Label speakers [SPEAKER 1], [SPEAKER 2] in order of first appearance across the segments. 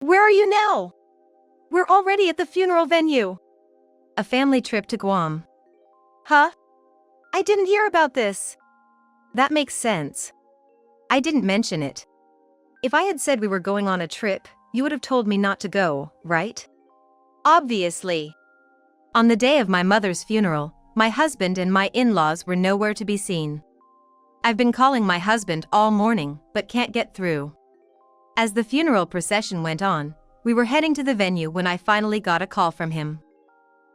[SPEAKER 1] Where are you now? We're already at the funeral venue.
[SPEAKER 2] A family trip to Guam.
[SPEAKER 1] Huh? I didn't hear about this.
[SPEAKER 2] That makes sense. I didn't mention it. If I had said we were going on a trip, you would have told me not to go, right?
[SPEAKER 1] Obviously.
[SPEAKER 2] On the day of my mother's funeral, my husband and my in-laws were nowhere to be seen. I've been calling my husband all morning, but can't get through. As the funeral procession went on, we were heading to the venue when I finally got a call from him.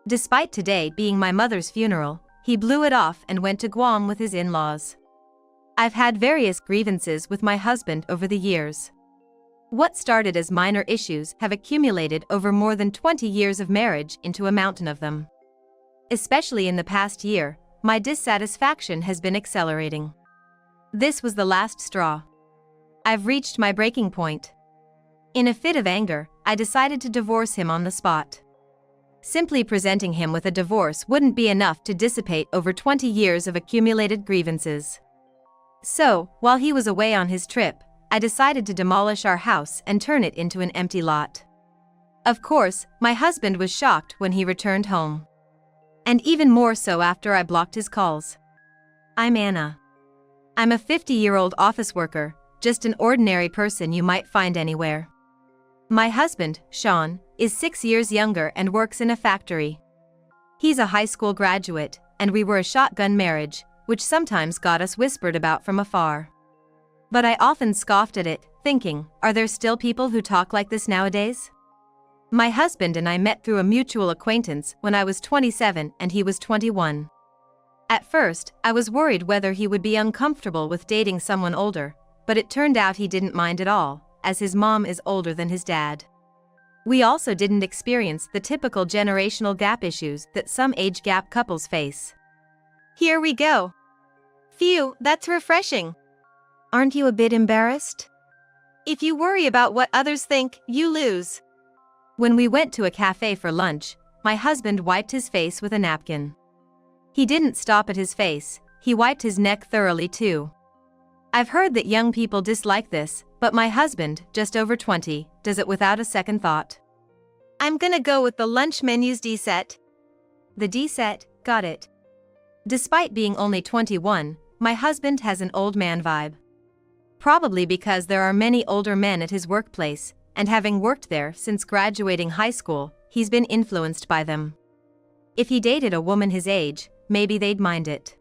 [SPEAKER 2] Despite today being my mother's funeral, he blew it off and went to Guam with his in-laws. I've had various grievances with my husband over the years. What started as minor issues have accumulated over more than 20 years of marriage into a mountain of them. Especially in the past year, my dissatisfaction has been accelerating. This was the last straw. I've reached my breaking point. In a fit of anger, I decided to divorce him on the spot. Simply presenting him with a divorce wouldn't be enough to dissipate over 20 years of accumulated grievances. So, while he was away on his trip, I decided to demolish our house and turn it into an empty lot. Of course, my husband was shocked when he returned home. And even more so after I blocked his calls. I'm Anna. I'm a 50-year-old office worker, just an ordinary person you might find anywhere. My husband, Sean, is 6 years younger and works in a factory. He's a high school graduate, and we were a shotgun marriage, which sometimes got us whispered about from afar. But I often scoffed at it, thinking, are there still people who talk like this nowadays? My husband and I met through a mutual acquaintance when I was 27 and he was 21. At first, I was worried whether he would be uncomfortable with dating someone older, but it turned out he didn't mind at all, as his mom is older than his dad. We also didn't experience the typical generational gap issues that some age gap couples face.
[SPEAKER 1] Here we go. Phew, that's refreshing.
[SPEAKER 2] Aren't you a bit embarrassed?
[SPEAKER 1] If you worry about what others think, you lose.
[SPEAKER 2] When we went to a cafe for lunch, my husband wiped his face with a napkin. He didn't stop at his face, he wiped his neck thoroughly too. I've heard that young people dislike this, but my husband, just over 20, does it without a second thought.
[SPEAKER 1] I'm gonna go with the lunch menu's D set.
[SPEAKER 2] The D set, got it. Despite being only 21, my husband has an old man vibe. Probably because there are many older men at his workplace, and having worked there since graduating high school, he's been influenced by them. If he dated a woman his age, maybe they'd mind it.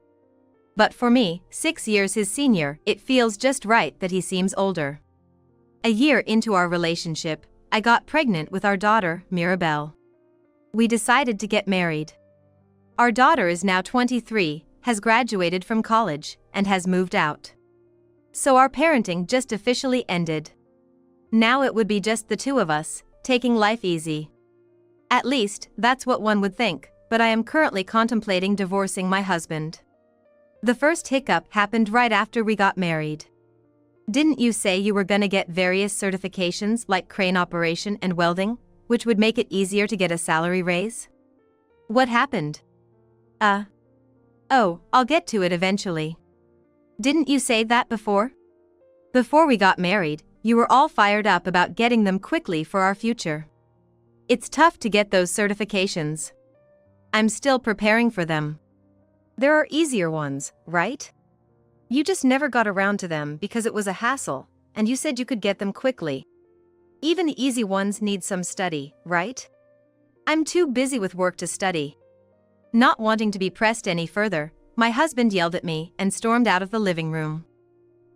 [SPEAKER 2] But for me, 6 years his senior, it feels just right that he seems older. A year into our relationship, I got pregnant with our daughter, Mirabelle. We decided to get married. Our daughter is now 23, has graduated from college, and has moved out. So our parenting just officially ended. Now it would be just the two of us, taking life easy. At least, that's what one would think, but I am currently contemplating divorcing my husband. The first hiccup happened right after we got married. Didn't you say you were gonna get various certifications like crane operation and welding, which would make it easier to get a salary raise? What happened? Oh, I'll get to it eventually. Didn't you say that before? Before we got married, you were all fired up about getting them quickly for our future. It's tough to get those certifications. I'm still preparing for them. There are easier ones, right? You just never got around to them because it was a hassle, and you said you could get them quickly. Even the easy ones need some study, right? I'm too busy with work to study. Not wanting to be pressed any further, my husband yelled at me and stormed out of the living room.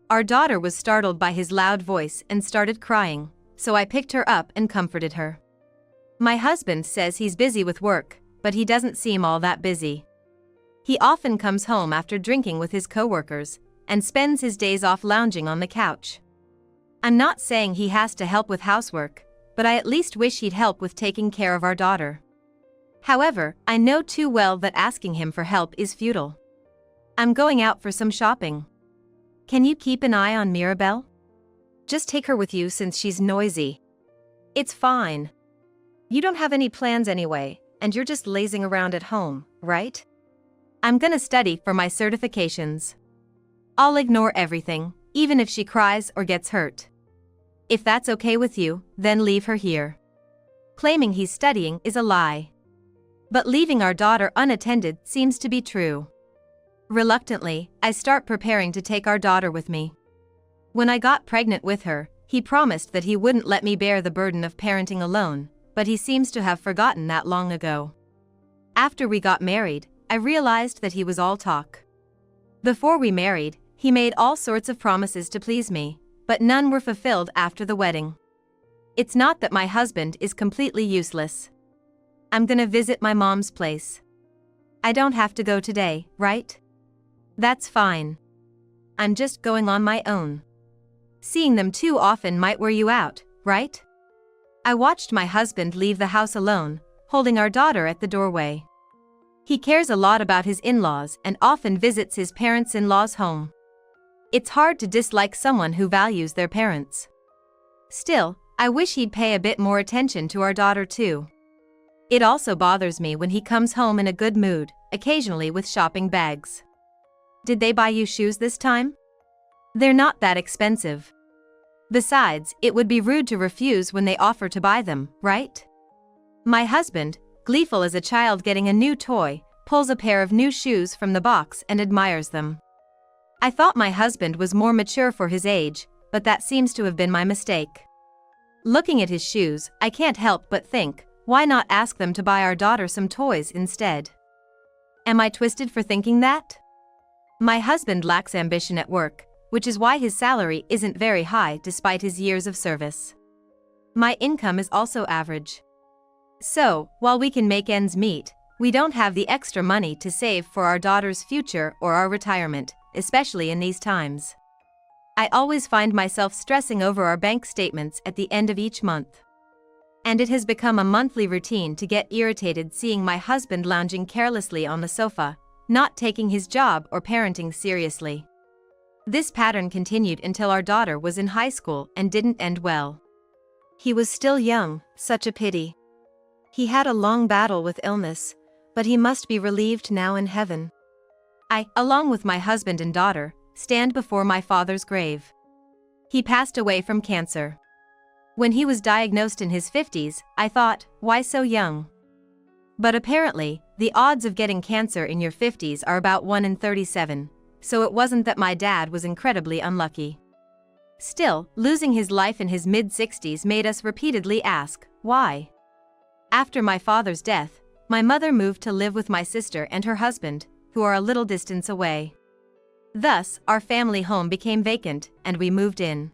[SPEAKER 2] Our daughter was startled by his loud voice and started crying, so I picked her up and comforted her. My husband says he's busy with work, but he doesn't seem all that busy. He often comes home after drinking with his coworkers and spends his days off lounging on the couch. I'm not saying he has to help with housework, but I at least wish he'd help with taking care of our daughter. However, I know too well that asking him for help is futile. I'm going out for some shopping. Can you keep an eye on Mirabelle? Just take her with you since she's noisy. It's fine. You don't have any plans anyway, and you're just lazing around at home, right? I'm gonna study for my certifications. I'll ignore everything, even if she cries or gets hurt. If that's okay with you, then leave her here. Claiming he's studying is a lie. But leaving our daughter unattended seems to be true. Reluctantly, I start preparing to take our daughter with me. When I got pregnant with her, he promised that he wouldn't let me bear the burden of parenting alone, but he seems to have forgotten that long ago. After we got married, I realized that he was all talk. Before we married, he made all sorts of promises to please me, but none were fulfilled after the wedding. It's not that my husband is completely useless. I'm gonna visit my mom's place. I don't have to go today, right? That's fine. I'm just going on my own. Seeing them too often might wear you out, right? I watched my husband leave the house alone, holding our daughter at the doorway. He cares a lot about his in-laws and often visits his parents-in-law's home. It's hard to dislike someone who values their parents. Still, I wish he'd pay a bit more attention to our daughter too. It also bothers me when he comes home in a good mood, occasionally with shopping bags. Did they buy you shoes this time? They're not that expensive. Besides, it would be rude to refuse when they offer to buy them, right? My husband, gleeful as a child getting a new toy, pulls a pair of new shoes from the box and admires them. I thought my husband was more mature for his age, but that seems to have been my mistake. Looking at his shoes, I can't help but think, why not ask them to buy our daughter some toys instead? Am I twisted for thinking that? My husband lacks ambition at work, which is why his salary isn't very high despite his years of service. My income is also average. So, while we can make ends meet, we don't have the extra money to save for our daughter's future or our retirement, especially in these times. I always find myself stressing over our bank statements at the end of each month. And it has become a monthly routine to get irritated seeing my husband lounging carelessly on the sofa, not taking his job or parenting seriously. This pattern continued until our daughter was in high school and didn't end well. He was still young, such a pity. He had a long battle with illness, but he must be relieved now in heaven. I, along with my husband and daughter, stand before my father's grave. He passed away from cancer. When he was diagnosed in his 50s, I thought, why so young? But apparently, the odds of getting cancer in your 50s are about 1 in 37, so it wasn't that my dad was incredibly unlucky. Still, losing his life in his mid-60s made us repeatedly ask, why? After my father's death, my mother moved to live with my sister and her husband, who are a little distance away. Thus, our family home became vacant, and we moved in.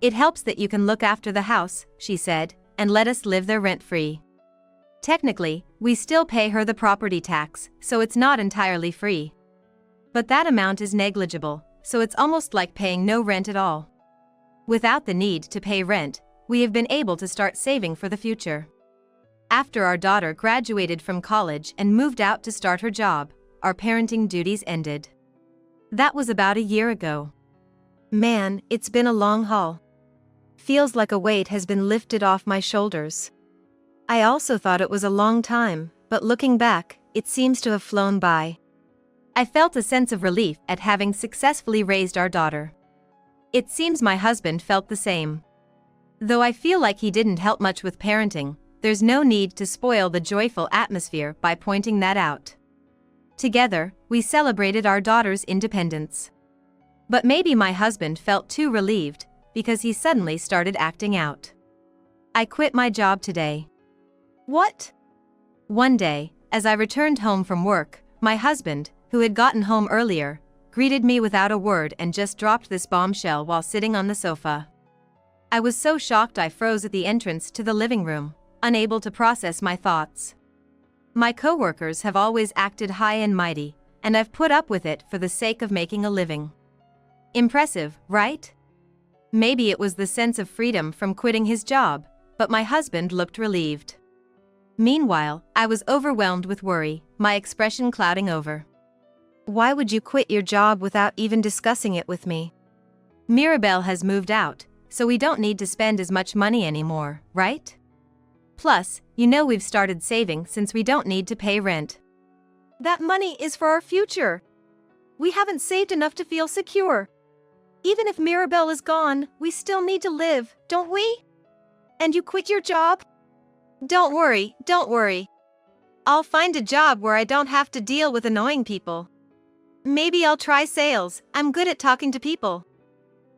[SPEAKER 2] It helps that you can look after the house, she said, and let us live there rent-free. Technically, we still pay her the property tax, so it's not entirely free. But that amount is negligible, so it's almost like paying no rent at all. Without the need to pay rent, we have been able to start saving for the future. After our daughter graduated from college and moved out to start her job, our parenting duties ended. That was about a year ago. Man, it's been a long haul. Feels like a weight has been lifted off my shoulders. I also thought it was a long time, but looking back, it seems to have flown by. I felt a sense of relief at having successfully raised our daughter. It seems my husband felt the same. Though I feel like he didn't help much with parenting, there's no need to spoil the joyful atmosphere by pointing that out. Together, we celebrated our daughter's independence. But maybe my husband felt too relieved, because he suddenly started acting out. I quit my job today. What? One day, as I returned home from work, my husband, who had gotten home earlier, greeted me without a word and just dropped this bombshell while sitting on the sofa. I was so shocked I froze at the entrance to the living room, unable to process my thoughts. My coworkers have always acted high and mighty, and I've put up with it for the sake of making a living. Impressive, right? Maybe it was the sense of freedom from quitting his job, but my husband looked relieved. Meanwhile, I was overwhelmed with worry, my expression clouding over. Why would you quit your job without even discussing it with me? Mirabelle has moved out, so we don't need to spend as much money anymore, right? Plus, you know we've started saving since we don't need to pay rent. That money is for our future. We haven't saved enough to feel secure.
[SPEAKER 1] Even if Mirabelle is gone, we still need to live, don't we? And you quit your job? Don't worry, don't worry. I'll find a job where I don't have to deal with annoying people. Maybe I'll try sales. I'm good at talking to people.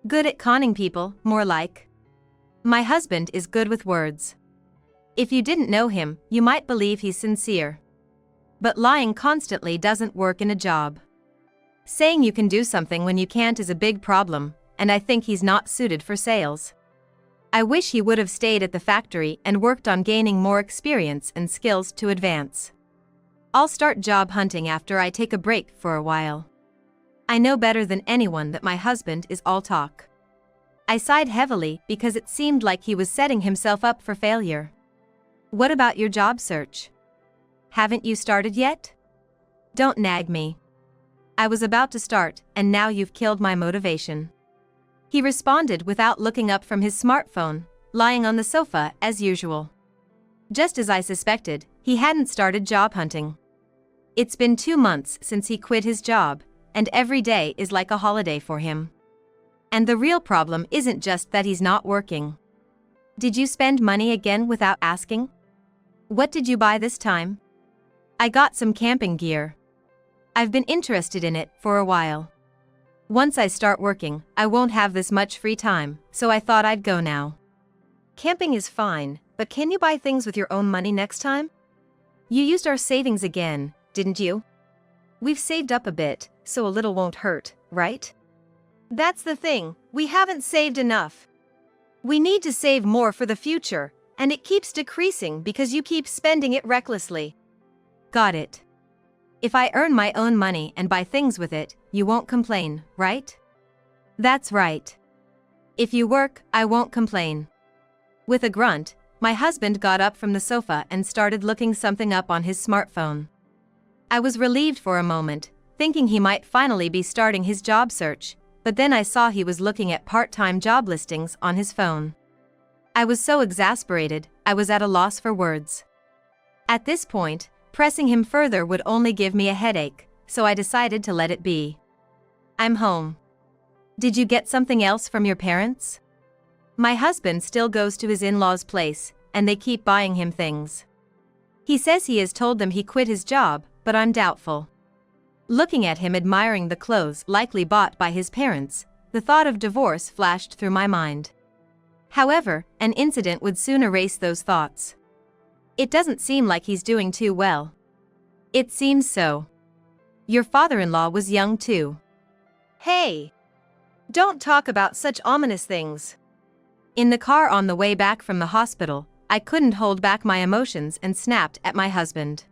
[SPEAKER 2] Good at conning people, more like. My husband is good with words. If you didn't know him, you might believe he's sincere. But lying constantly doesn't work in a job. Saying you can do something when you can't is a big problem, and I think he's not suited for sales. I wish he would have stayed at the factory and worked on gaining more experience and skills to advance. I'll start job hunting after I take a break for a while. I know better than anyone that my husband is all talk. I sighed heavily because it seemed like he was setting himself up for failure. What about your job search? Haven't you started yet? Don't nag me. I was about to start, and now you've killed my motivation. He responded without looking up from his smartphone, lying on the sofa as usual. Just as I suspected, he hadn't started job hunting. It's been 2 months since he quit his job, and every day is like a holiday for him. And the real problem isn't just that he's not working. Did you spend money again without asking? What did you buy this time? I got some camping gear. I've been interested in it for a while. Once I start working, I won't have this much free time, so I thought I'd go now.
[SPEAKER 1] Camping is fine, but can you buy things with your own money next time? You used our savings again, didn't you? We've saved up a bit, so a little won't hurt, right? That's the thing, we haven't saved enough. We need to save more for the future, and it keeps decreasing because you keep spending it recklessly.
[SPEAKER 2] Got it. If I earn my own money and buy things with it, you won't complain, right? That's right. If you work, I won't complain. With a grunt, my husband got up from the sofa and started looking something up on his smartphone. I was relieved for a moment, thinking he might finally be starting his job search, but then I saw he was looking at part-time job listings on his phone. I was so exasperated, I was at a loss for words. At this point, pressing him further would only give me a headache, so I decided to let it be. I'm home. Did you get something else from your parents? My husband still goes to his in-laws' place, and they keep buying him things. He says he has told them he quit his job, but I'm doubtful. Looking at him admiring the clothes likely bought by his parents, the thought of divorce flashed through my mind. However, an incident would soon erase those thoughts. It doesn't seem like he's doing too well. It seems so. Your father-in-law was young too.
[SPEAKER 1] Hey! Don't talk about such ominous things.
[SPEAKER 2] In the car on the way back from the hospital, I couldn't hold back my emotions and snapped at my husband.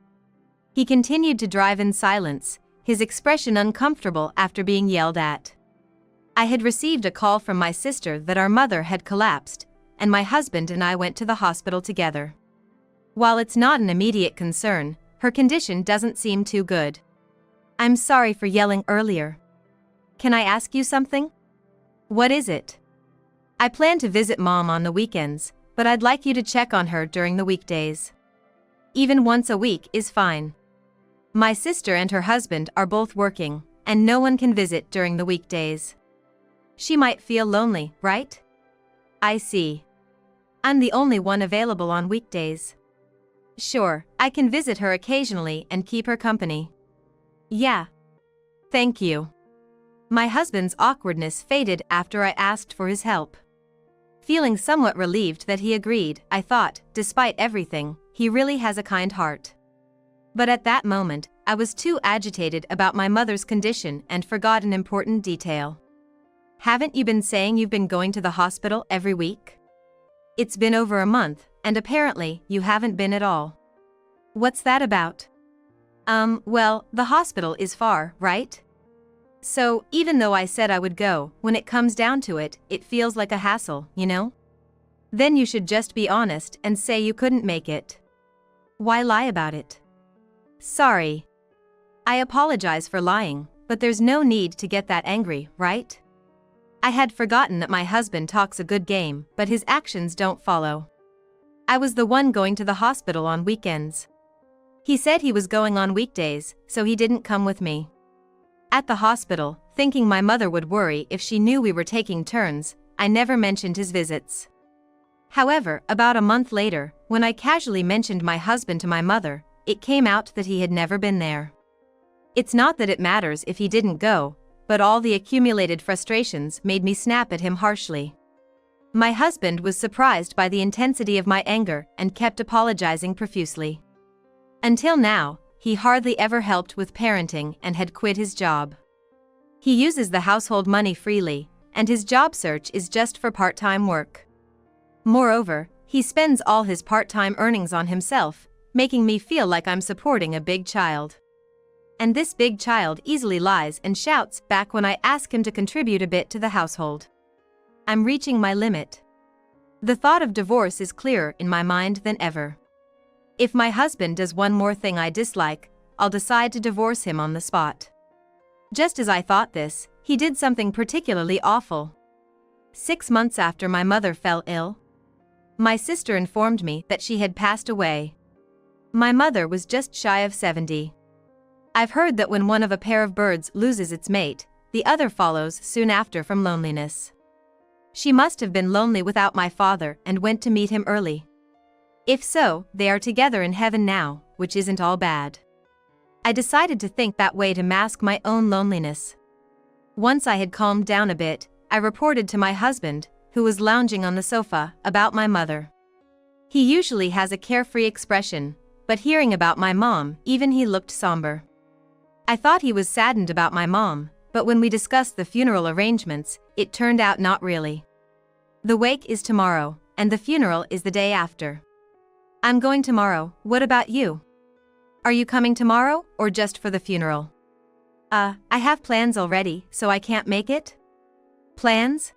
[SPEAKER 2] He continued to drive in silence, his expression uncomfortable after being yelled at. I had received a call from my sister that our mother had collapsed, and my husband and I went to the hospital together. While it's not an immediate concern, her condition doesn't seem too good. I'm sorry for yelling earlier. Can I ask you something? What is it? I plan to visit Mom on the weekends, but I'd like you to check on her during the weekdays. Even once a week is fine. My sister and her husband are both working, and no one can visit during the weekdays. She might feel lonely, right? I see. I'm the only one available on weekdays. Sure, I can visit her occasionally and keep her company. Yeah. Thank you. My husband's awkwardness faded after I asked for his help. Feeling somewhat relieved that he agreed, I thought, despite everything, he really has a kind heart. But at that moment, I was too agitated about my mother's condition and forgot an important detail. Haven't you been saying you've been going to the hospital every week? It's been over a month, and apparently, you haven't been at all. What's that about? Well, the hospital is far, right? So, even though I said I would go, when it comes down to it, it feels like a hassle, you know? Then you should just be honest and say you couldn't make it. Why lie about it? Sorry. I apologize for lying, but there's no need to get that angry, right? I had forgotten that my husband talks a good game, but his actions don't follow. I was the one going to the hospital on weekends. He said he was going on weekdays, so he didn't come with me. At the hospital, Thinking my mother would worry if she knew we were taking turns, I never mentioned his visits. However, about a month later, when I casually mentioned my husband to my mother, it came out that he had never been there. It's not that it matters if he didn't go, but all the accumulated frustrations made me snap at him harshly. My husband was surprised by the intensity of my anger and kept apologizing profusely. Until now, he hardly ever helped with parenting and had quit his job. He uses the household money freely, and his job search is just for part-time work. Moreover, he spends all his part-time earnings on himself, making me feel like I'm supporting a big child. And this big child easily lies and shouts back when I ask him to contribute a bit to the household. I'm reaching my limit. The thought of divorce is clearer in my mind than ever. If my husband does one more thing I dislike, I'll decide to divorce him on the spot. Just as I thought this, he did something particularly awful. 6 months after my mother fell ill, my sister informed me that she had passed away. My mother was just shy of 70. I've heard that when one of a pair of birds loses its mate, the other follows soon after from loneliness. She must have been lonely without my father and went to meet him early. If so, they are together in heaven now, which isn't all bad. I decided to think that way to mask my own loneliness. Once I had calmed down a bit, I reported to my husband, who was lounging on the sofa, about my mother. He usually has a carefree expression, but hearing about my mom, even he looked somber. I thought he was saddened about my mom, but when we discussed the funeral arrangements, it turned out not really. The wake is tomorrow, and the funeral is the day after. I'm going tomorrow. What about you? Are you coming tomorrow, or just for the funeral? I have plans already, so I can't make it? Plans?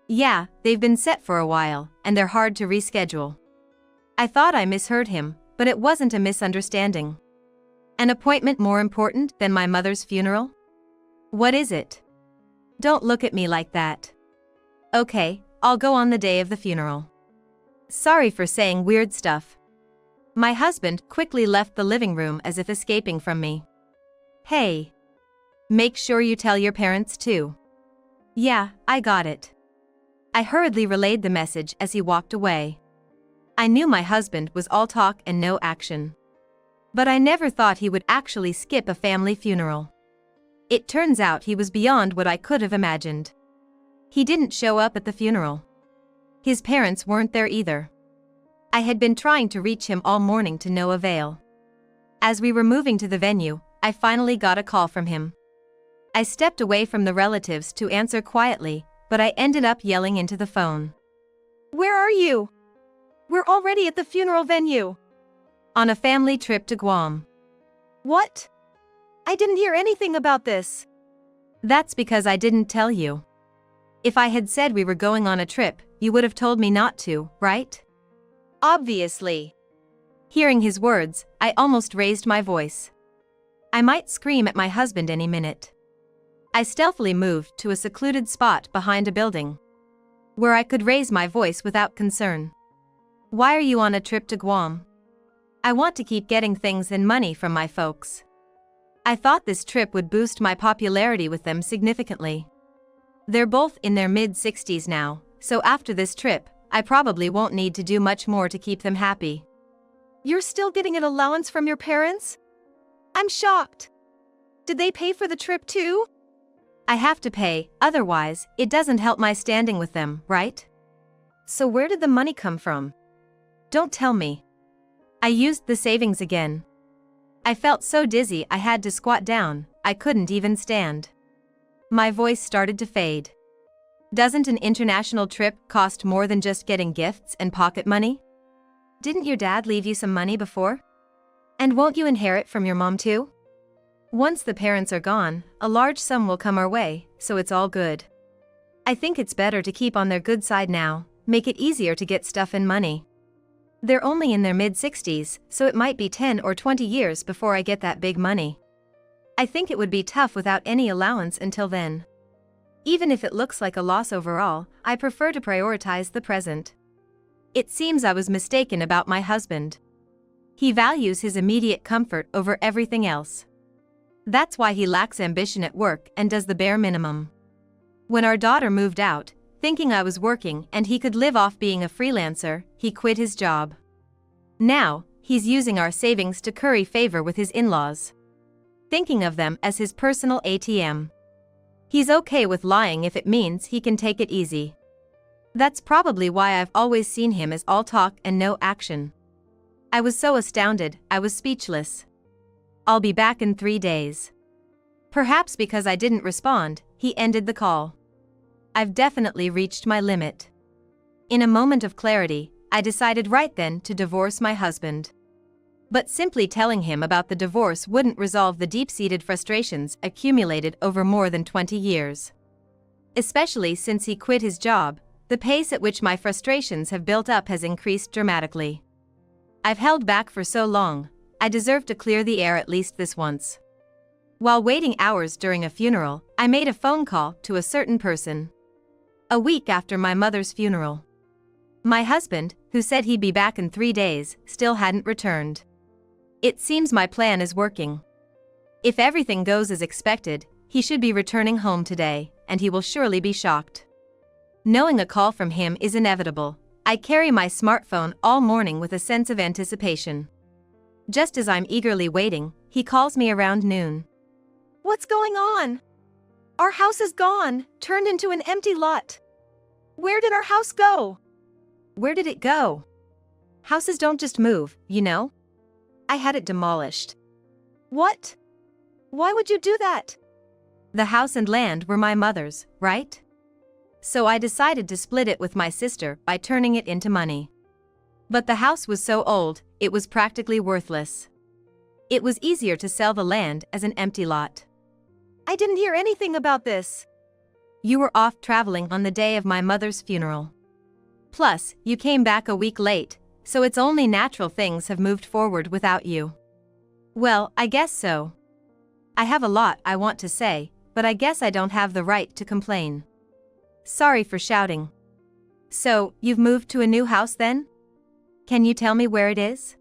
[SPEAKER 2] Yeah, they've been set for a while, and they're hard to reschedule. I thought I misheard him, but it wasn't a misunderstanding. An appointment more important than my mother's funeral? What is it? Don't look at me like that. Okay, I'll go on the day of the funeral. Sorry for saying weird stuff. My husband quickly left the living room as if escaping from me. Hey. Make sure you tell your parents too. Yeah, I got it. I hurriedly relayed the message as he walked away. I knew my husband was all talk and no action. But I never thought he would actually skip a family funeral. It turns out he was beyond what I could have imagined. He didn't show up at the funeral. His parents weren't there either. I had been trying to reach him all morning to no avail. As we were moving to the venue, I finally got a call from him. I stepped away from the relatives to answer quietly, but I ended up yelling into the phone.
[SPEAKER 1] Where are you? We're already at the funeral venue.
[SPEAKER 2] On a family trip to Guam.
[SPEAKER 1] What? I didn't hear anything about this.
[SPEAKER 2] That's because I didn't tell you. If I had said we were going on a trip, you would have told me not to, right?
[SPEAKER 1] Obviously.
[SPEAKER 2] Hearing his words, I almost raised my voice. I might scream at my husband any minute. I stealthily moved to a secluded spot behind a building, where I could raise my voice without concern. Why are you on a trip to Guam? I want to keep getting things and money from my folks. I thought this trip would boost my popularity with them significantly. They're both in their mid-60s now, so after this trip, I probably won't need to do much more to keep them happy.
[SPEAKER 1] You're still getting an allowance from your parents? I'm shocked. Did they pay for the trip too?
[SPEAKER 2] I have to pay, otherwise, it doesn't help my standing with them, right?
[SPEAKER 1] So where did the money come from?
[SPEAKER 2] Don't tell me. I used the savings again. I felt so dizzy I had to squat down, I couldn't even stand. My voice started to fade. Doesn't an international trip cost more than just getting gifts and pocket money? Didn't your dad leave you some money before? And won't you inherit from your mom too? Once the parents are gone, a large sum will come our way, so it's all good. I think it's better to keep on their good side now, make it easier to get stuff and money. They're only in their mid-60s, so it might be 10 or 20 years before I get that big money. I think it would be tough without any allowance until then. Even if it looks like a loss overall, I prefer to prioritize the present. It seems I was mistaken about my husband. He values his immediate comfort over everything else. That's why he lacks ambition at work and does the bare minimum. When our daughter moved out, thinking I was working and he could live off being a freelancer, he quit his job. Now, he's using our savings to curry favor with his in-laws, thinking of them as his personal ATM. He's okay with lying if it means he can take it easy. That's probably why I've always seen him as all talk and no action. I was so astounded, I was speechless. I'll be back in 3 days. Perhaps because I didn't respond, he ended the call. I've definitely reached my limit. In a moment of clarity, I decided right then to divorce my husband. But simply telling him about the divorce wouldn't resolve the deep-seated frustrations accumulated over more than 20 years. Especially since he quit his job, the pace at which my frustrations have built up has increased dramatically. I've held back for so long, I deserve to clear the air at least this once. While waiting hours during a funeral, I made a phone call to a certain person. A week after my mother's funeral. My husband, who said he'd be back in 3 days, still hadn't returned. It seems my plan is working. If everything goes as expected, he should be returning home today, and he will surely be shocked. Knowing a call from him is inevitable, I carry my smartphone all morning with a sense of anticipation. Just as I'm eagerly waiting, he calls me around noon.
[SPEAKER 1] What's going on? Our house is gone, turned into an empty lot. Where did our house go?
[SPEAKER 2] Where did it go? Houses don't just move, you know? I had it demolished.
[SPEAKER 1] What? Why would you do that?
[SPEAKER 2] The house and land were my mother's, right? So I decided to split it with my sister by turning it into money. But the house was so old, it was practically worthless. It was easier to sell the land as an empty lot.
[SPEAKER 1] I didn't hear anything about this.
[SPEAKER 2] You were off traveling on the day of my mother's funeral. Plus, you came back a week late, so it's only natural things have moved forward without you. Well, I guess so. I have a lot I want to say, but I guess I don't have the right to complain. Sorry for shouting. So, you've moved to a new house then? Can you tell me where it is?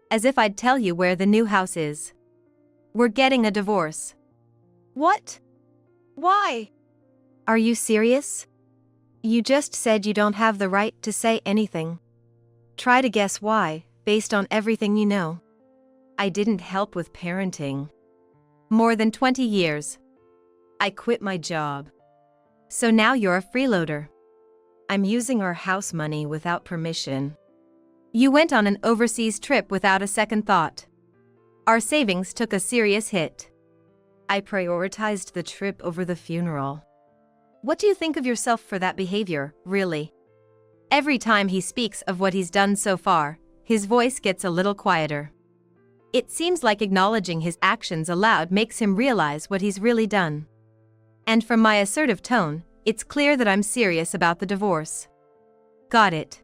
[SPEAKER 2] As if I'd tell you where the new house is. We're getting a divorce.
[SPEAKER 1] What? Why?
[SPEAKER 2] Are you serious? You just said you don't have the right to say anything. Try to guess why, based on everything you know. I didn't help with parenting. More than 20 years. I quit my job. So now you're a freeloader. I'm using our house money without permission. You went on an overseas trip without a second thought. Our savings took a serious hit. I prioritized the trip over the funeral. What do you think of yourself for that behavior, really? Every time he speaks of what he's done so far, his voice gets a little quieter. It seems like acknowledging his actions aloud makes him realize what he's really done. And from my assertive tone, it's clear that I'm serious about the divorce. Got it.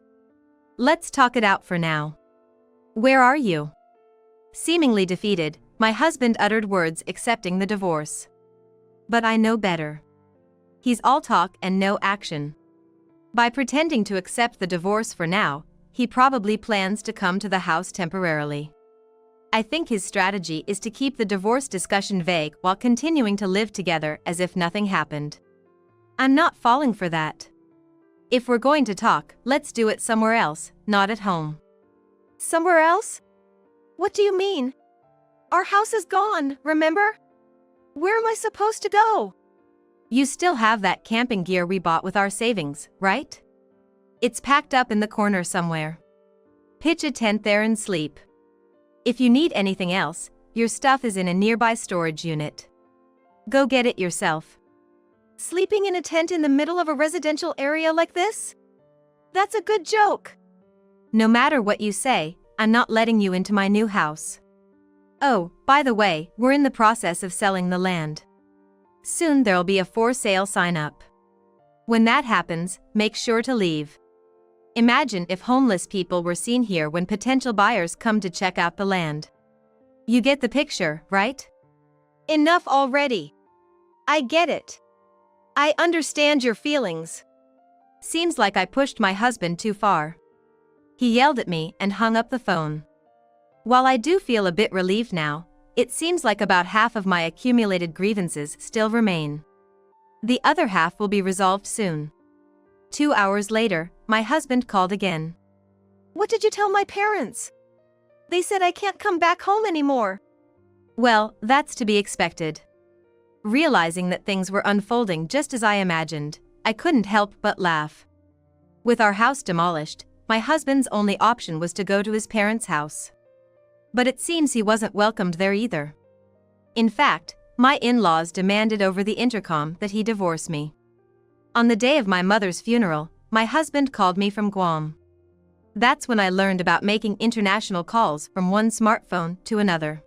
[SPEAKER 2] Let's talk it out for now. Where are you? Seemingly defeated, my husband uttered words accepting the divorce. But I know better. He's all talk and no action. By pretending to accept the divorce for now, he probably plans to come to the house temporarily. I think his strategy is to keep the divorce discussion vague while continuing to live together as if nothing happened. I'm not falling for that. If we're going to talk, let's do it somewhere else, not at home.
[SPEAKER 1] Somewhere else? What do you mean? Our house is gone, remember? Where am I supposed to go?
[SPEAKER 2] You still have that camping gear we bought with our savings, right? It's packed up in the corner somewhere. Pitch a tent there and sleep. If you need anything else, your stuff is in a nearby storage unit. Go get it yourself.
[SPEAKER 1] Sleeping in a tent in the middle of a residential area like this? That's a good joke.
[SPEAKER 2] No matter what you say, I'm not letting you into my new house. Oh, by the way, we're in the process of selling the land. Soon there'll be a for sale sign up. When that happens, make sure to leave. Imagine if homeless people were seen here when potential buyers come to check out the land. You get the picture, right?
[SPEAKER 1] Enough already. I get it. I understand your feelings.
[SPEAKER 2] Seems like I pushed my husband too far. He yelled at me and hung up the phone. While I do feel a bit relieved now, It seems like about half of my accumulated grievances still remain. The other half will be resolved soon. 2 hours later, my husband called again.
[SPEAKER 1] What did you tell my parents? They said I can't come back home anymore.
[SPEAKER 2] Well, that's to be expected. Realizing that things were unfolding just as I imagined, I couldn't help but laugh. With our house demolished, my husband's only option was to go to his parents' house. But it seems he wasn't welcomed there either. In fact, my in-laws demanded over the intercom that he divorce me. On the day of my mother's funeral, my husband called me from Guam. That's when I learned about making international calls from one smartphone to another.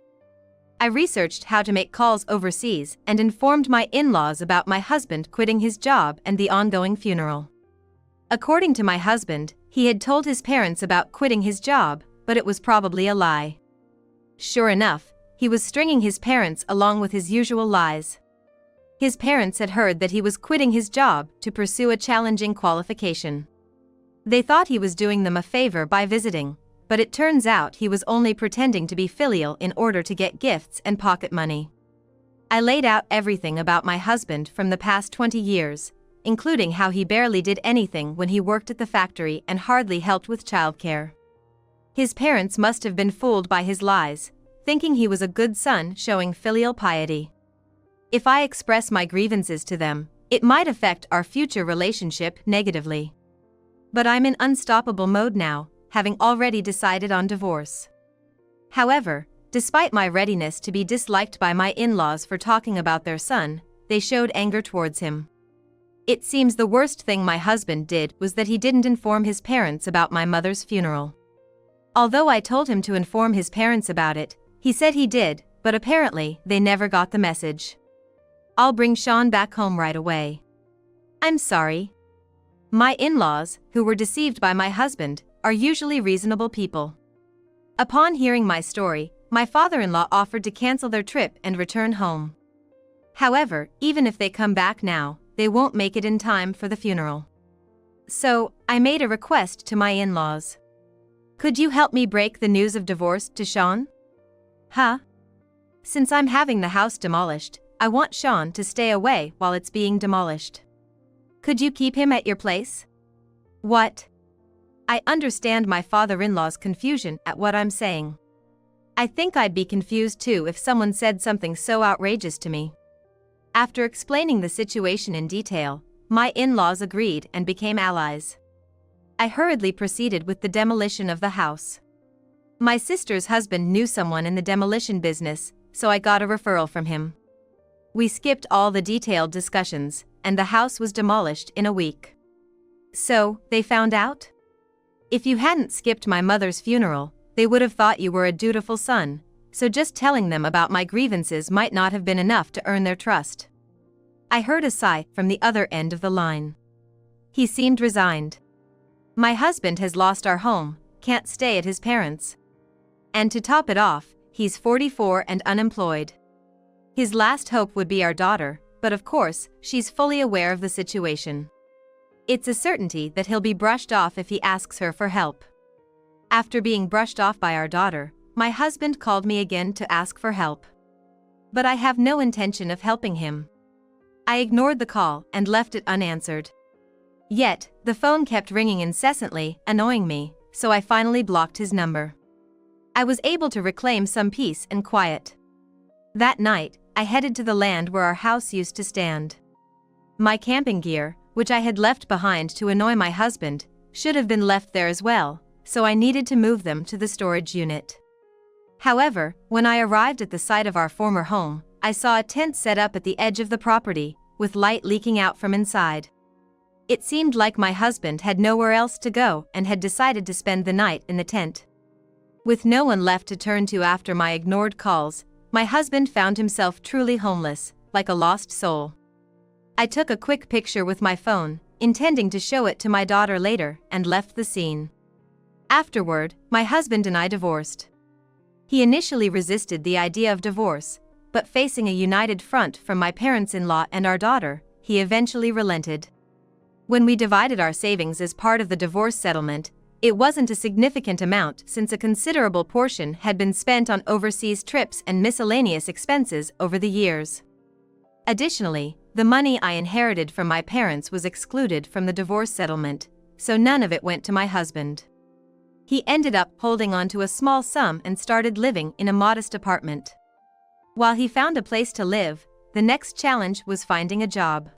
[SPEAKER 2] I researched how to make calls overseas and informed my in-laws about my husband quitting his job and the ongoing funeral. According to my husband, he had told his parents about quitting his job, but it was probably a lie. Sure enough, he was stringing his parents along with his usual lies. His parents had heard that he was quitting his job to pursue a challenging qualification. They thought he was doing them a favor by visiting, but it turns out he was only pretending to be filial in order to get gifts and pocket money. I laid out everything about my husband from the past 20 years, including how he barely did anything when he worked at the factory and hardly helped with childcare. His parents must have been fooled by his lies, thinking he was a good son showing filial piety. If I express my grievances to them, it might affect our future relationship negatively. But I'm in unstoppable mode now, having already decided on divorce. However, despite my readiness to be disliked by my in-laws for talking about their son, they showed anger towards him. It seems the worst thing my husband did was that he didn't inform his parents about my mother's funeral. Although I told him to inform his parents about it, he said he did, but apparently they never got the message. I'll bring Sean back home right away. I'm sorry. My in-laws, who were deceived by my husband, are usually reasonable people. Upon hearing my story, my father-in-law offered to cancel their trip and return home. However, even if they come back now, they won't make it in time for the funeral. So, I made a request to my in-laws. Could you help me break the news of divorce to Sean? Huh? Since I'm having the house demolished, I want Sean to stay away while it's being demolished. Could you keep him at your place? What? I understand my father-in-law's confusion at what I'm saying. I think I'd be confused too if someone said something so outrageous to me. After explaining the situation in detail, my in-laws agreed and became allies. I hurriedly proceeded with the demolition of the house. My sister's husband knew someone in the demolition business, so I got a referral from him. We skipped all the detailed discussions, and the house was demolished in a week. So, they found out? If you hadn't skipped my mother's funeral, they would have thought you were a dutiful son, so just telling them about my grievances might not have been enough to earn their trust. I heard a sigh from the other end of the line. He seemed resigned. My husband has lost our home, can't stay at his parents'. And to top it off, he's 44 and unemployed. His last hope would be our daughter, but of course, she's fully aware of the situation. It's a certainty that he'll be brushed off if he asks her for help. After being brushed off by our daughter, my husband called me again to ask for help. But I have no intention of helping him. I ignored the call and left it unanswered. Yet, the phone kept ringing incessantly, annoying me, so I finally blocked his number. I was able to reclaim some peace and quiet. That night, I headed to the land where our house used to stand. My camping gear, which I had left behind to annoy my husband, should have been left there as well, so I needed to move them to the storage unit. However, when I arrived at the site of our former home, I saw a tent set up at the edge of the property, with light leaking out from inside. It seemed like my husband had nowhere else to go and had decided to spend the night in the tent. With no one left to turn to after my ignored calls, my husband found himself truly homeless, like a lost soul. I took a quick picture with my phone, intending to show it to my daughter later, and left the scene. Afterward, my husband and I divorced. He initially resisted the idea of divorce, but facing a united front from my parents-in-law and our daughter, he eventually relented. When we divided our savings as part of the divorce settlement, It wasn't a significant amount since a considerable portion had been spent on overseas trips and miscellaneous expenses over the years. Additionally, the money I inherited from my parents was excluded from the divorce settlement, so none of it went to my husband. He ended up holding on to a small sum and started living in a modest apartment. While he found a place to live, the next challenge was finding a job.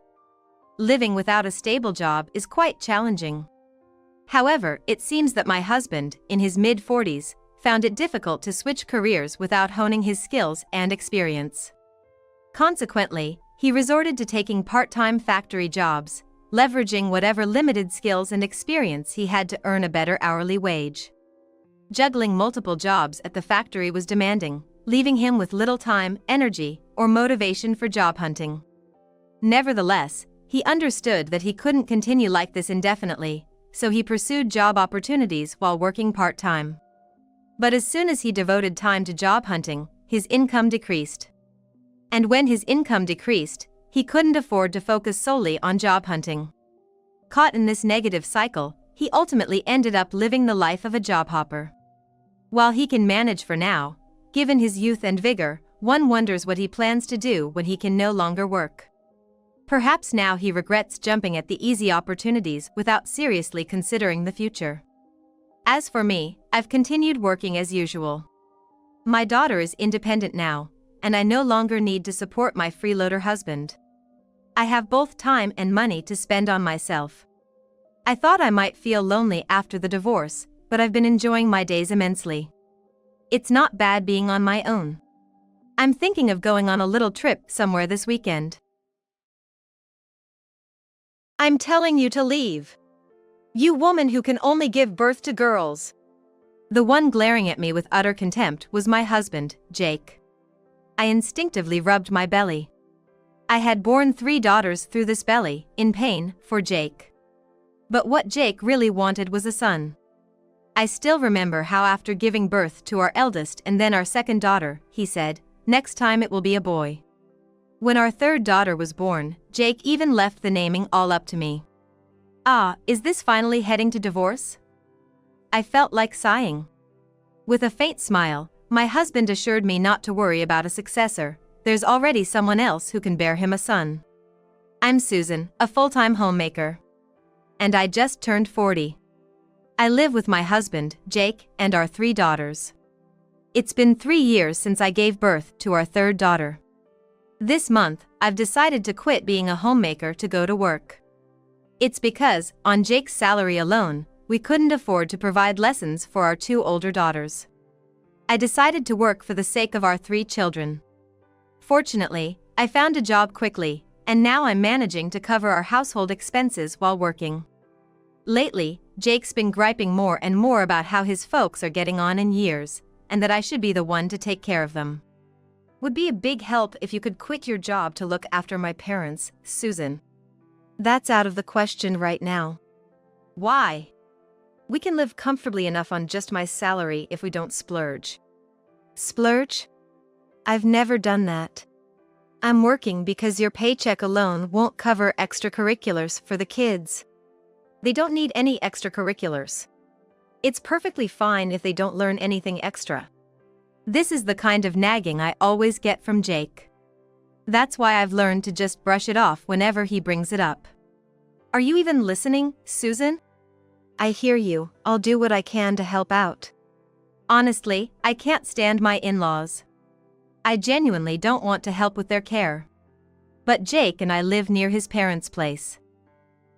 [SPEAKER 2] Living without a stable job is quite challenging. However, it seems that my husband, in his mid-40s, found it difficult to switch careers without honing his skills and experience. Consequently, he resorted to taking part-time factory jobs, leveraging whatever limited skills and experience he had to earn a better hourly wage. Juggling multiple jobs at the factory was demanding, leaving him with little time, energy, or motivation for job hunting. Nevertheless, he understood that he couldn't continue like this indefinitely, so he pursued job opportunities while working part-time. But as soon as he devoted time to job hunting, his income decreased. And when his income decreased, he couldn't afford to focus solely on job hunting. Caught in this negative cycle, he ultimately ended up living the life of a job hopper. While he can manage for now, given his youth and vigor, one wonders what he plans to do when he can no longer work. Perhaps now he regrets jumping at the easy opportunities without seriously considering the future. As for me, I've continued working as usual. My daughter is independent now, and I no longer need to support my freeloader husband. I have both time and money to spend on myself. I thought I might feel lonely after the divorce, but I've been enjoying my days immensely. It's not bad being on my own. I'm thinking of going on a little trip somewhere this weekend. I'm telling you to leave. You woman who can only give birth to girls. The one glaring at me with utter contempt was my husband, Jake. I instinctively rubbed my belly. I had borne 3 daughters through this belly, in pain, for Jake. But what Jake really wanted was a son. I still remember how after giving birth to our eldest and then our second daughter, he said, "Next time it will be a boy." When our third daughter was born, Jake even left the naming all up to me. Is this finally heading to divorce? I felt like sighing. With a faint smile, my husband assured me not to worry about a successor, there's already someone else who can bear him a son. I'm Susan, a full-time homemaker. And I just turned 40. I live with my husband, Jake, and our 3 daughters. It's been 3 years since I gave birth to our third daughter. This month, I've decided to quit being a homemaker to go to work. It's because, on Jake's salary alone, we couldn't afford to provide lessons for our 2 older daughters. I decided to work for the sake of our 3 children. Fortunately, I found a job quickly, and now I'm managing to cover our household expenses while working. Lately, Jake's been griping more and more about how his folks are getting on in years, and that I should be the one to take care of them. Would be a big help if you could quit your job to look after my parents, Susan. That's out of the question right now. Why? We can live comfortably enough on just my salary if we don't splurge. Splurge? I've never done that. I'm working because your paycheck alone won't cover extracurriculars for the kids. They don't need any extracurriculars. It's perfectly fine if they don't learn anything extra. This is the kind of nagging I always get from Jake. That's why I've learned to just brush it off whenever he brings it up. Are you even listening, Susan? I hear you, I'll do what I can to help out. Honestly, I can't stand my in-laws. I genuinely don't want to help with their care. But Jake and I live near his parents' place.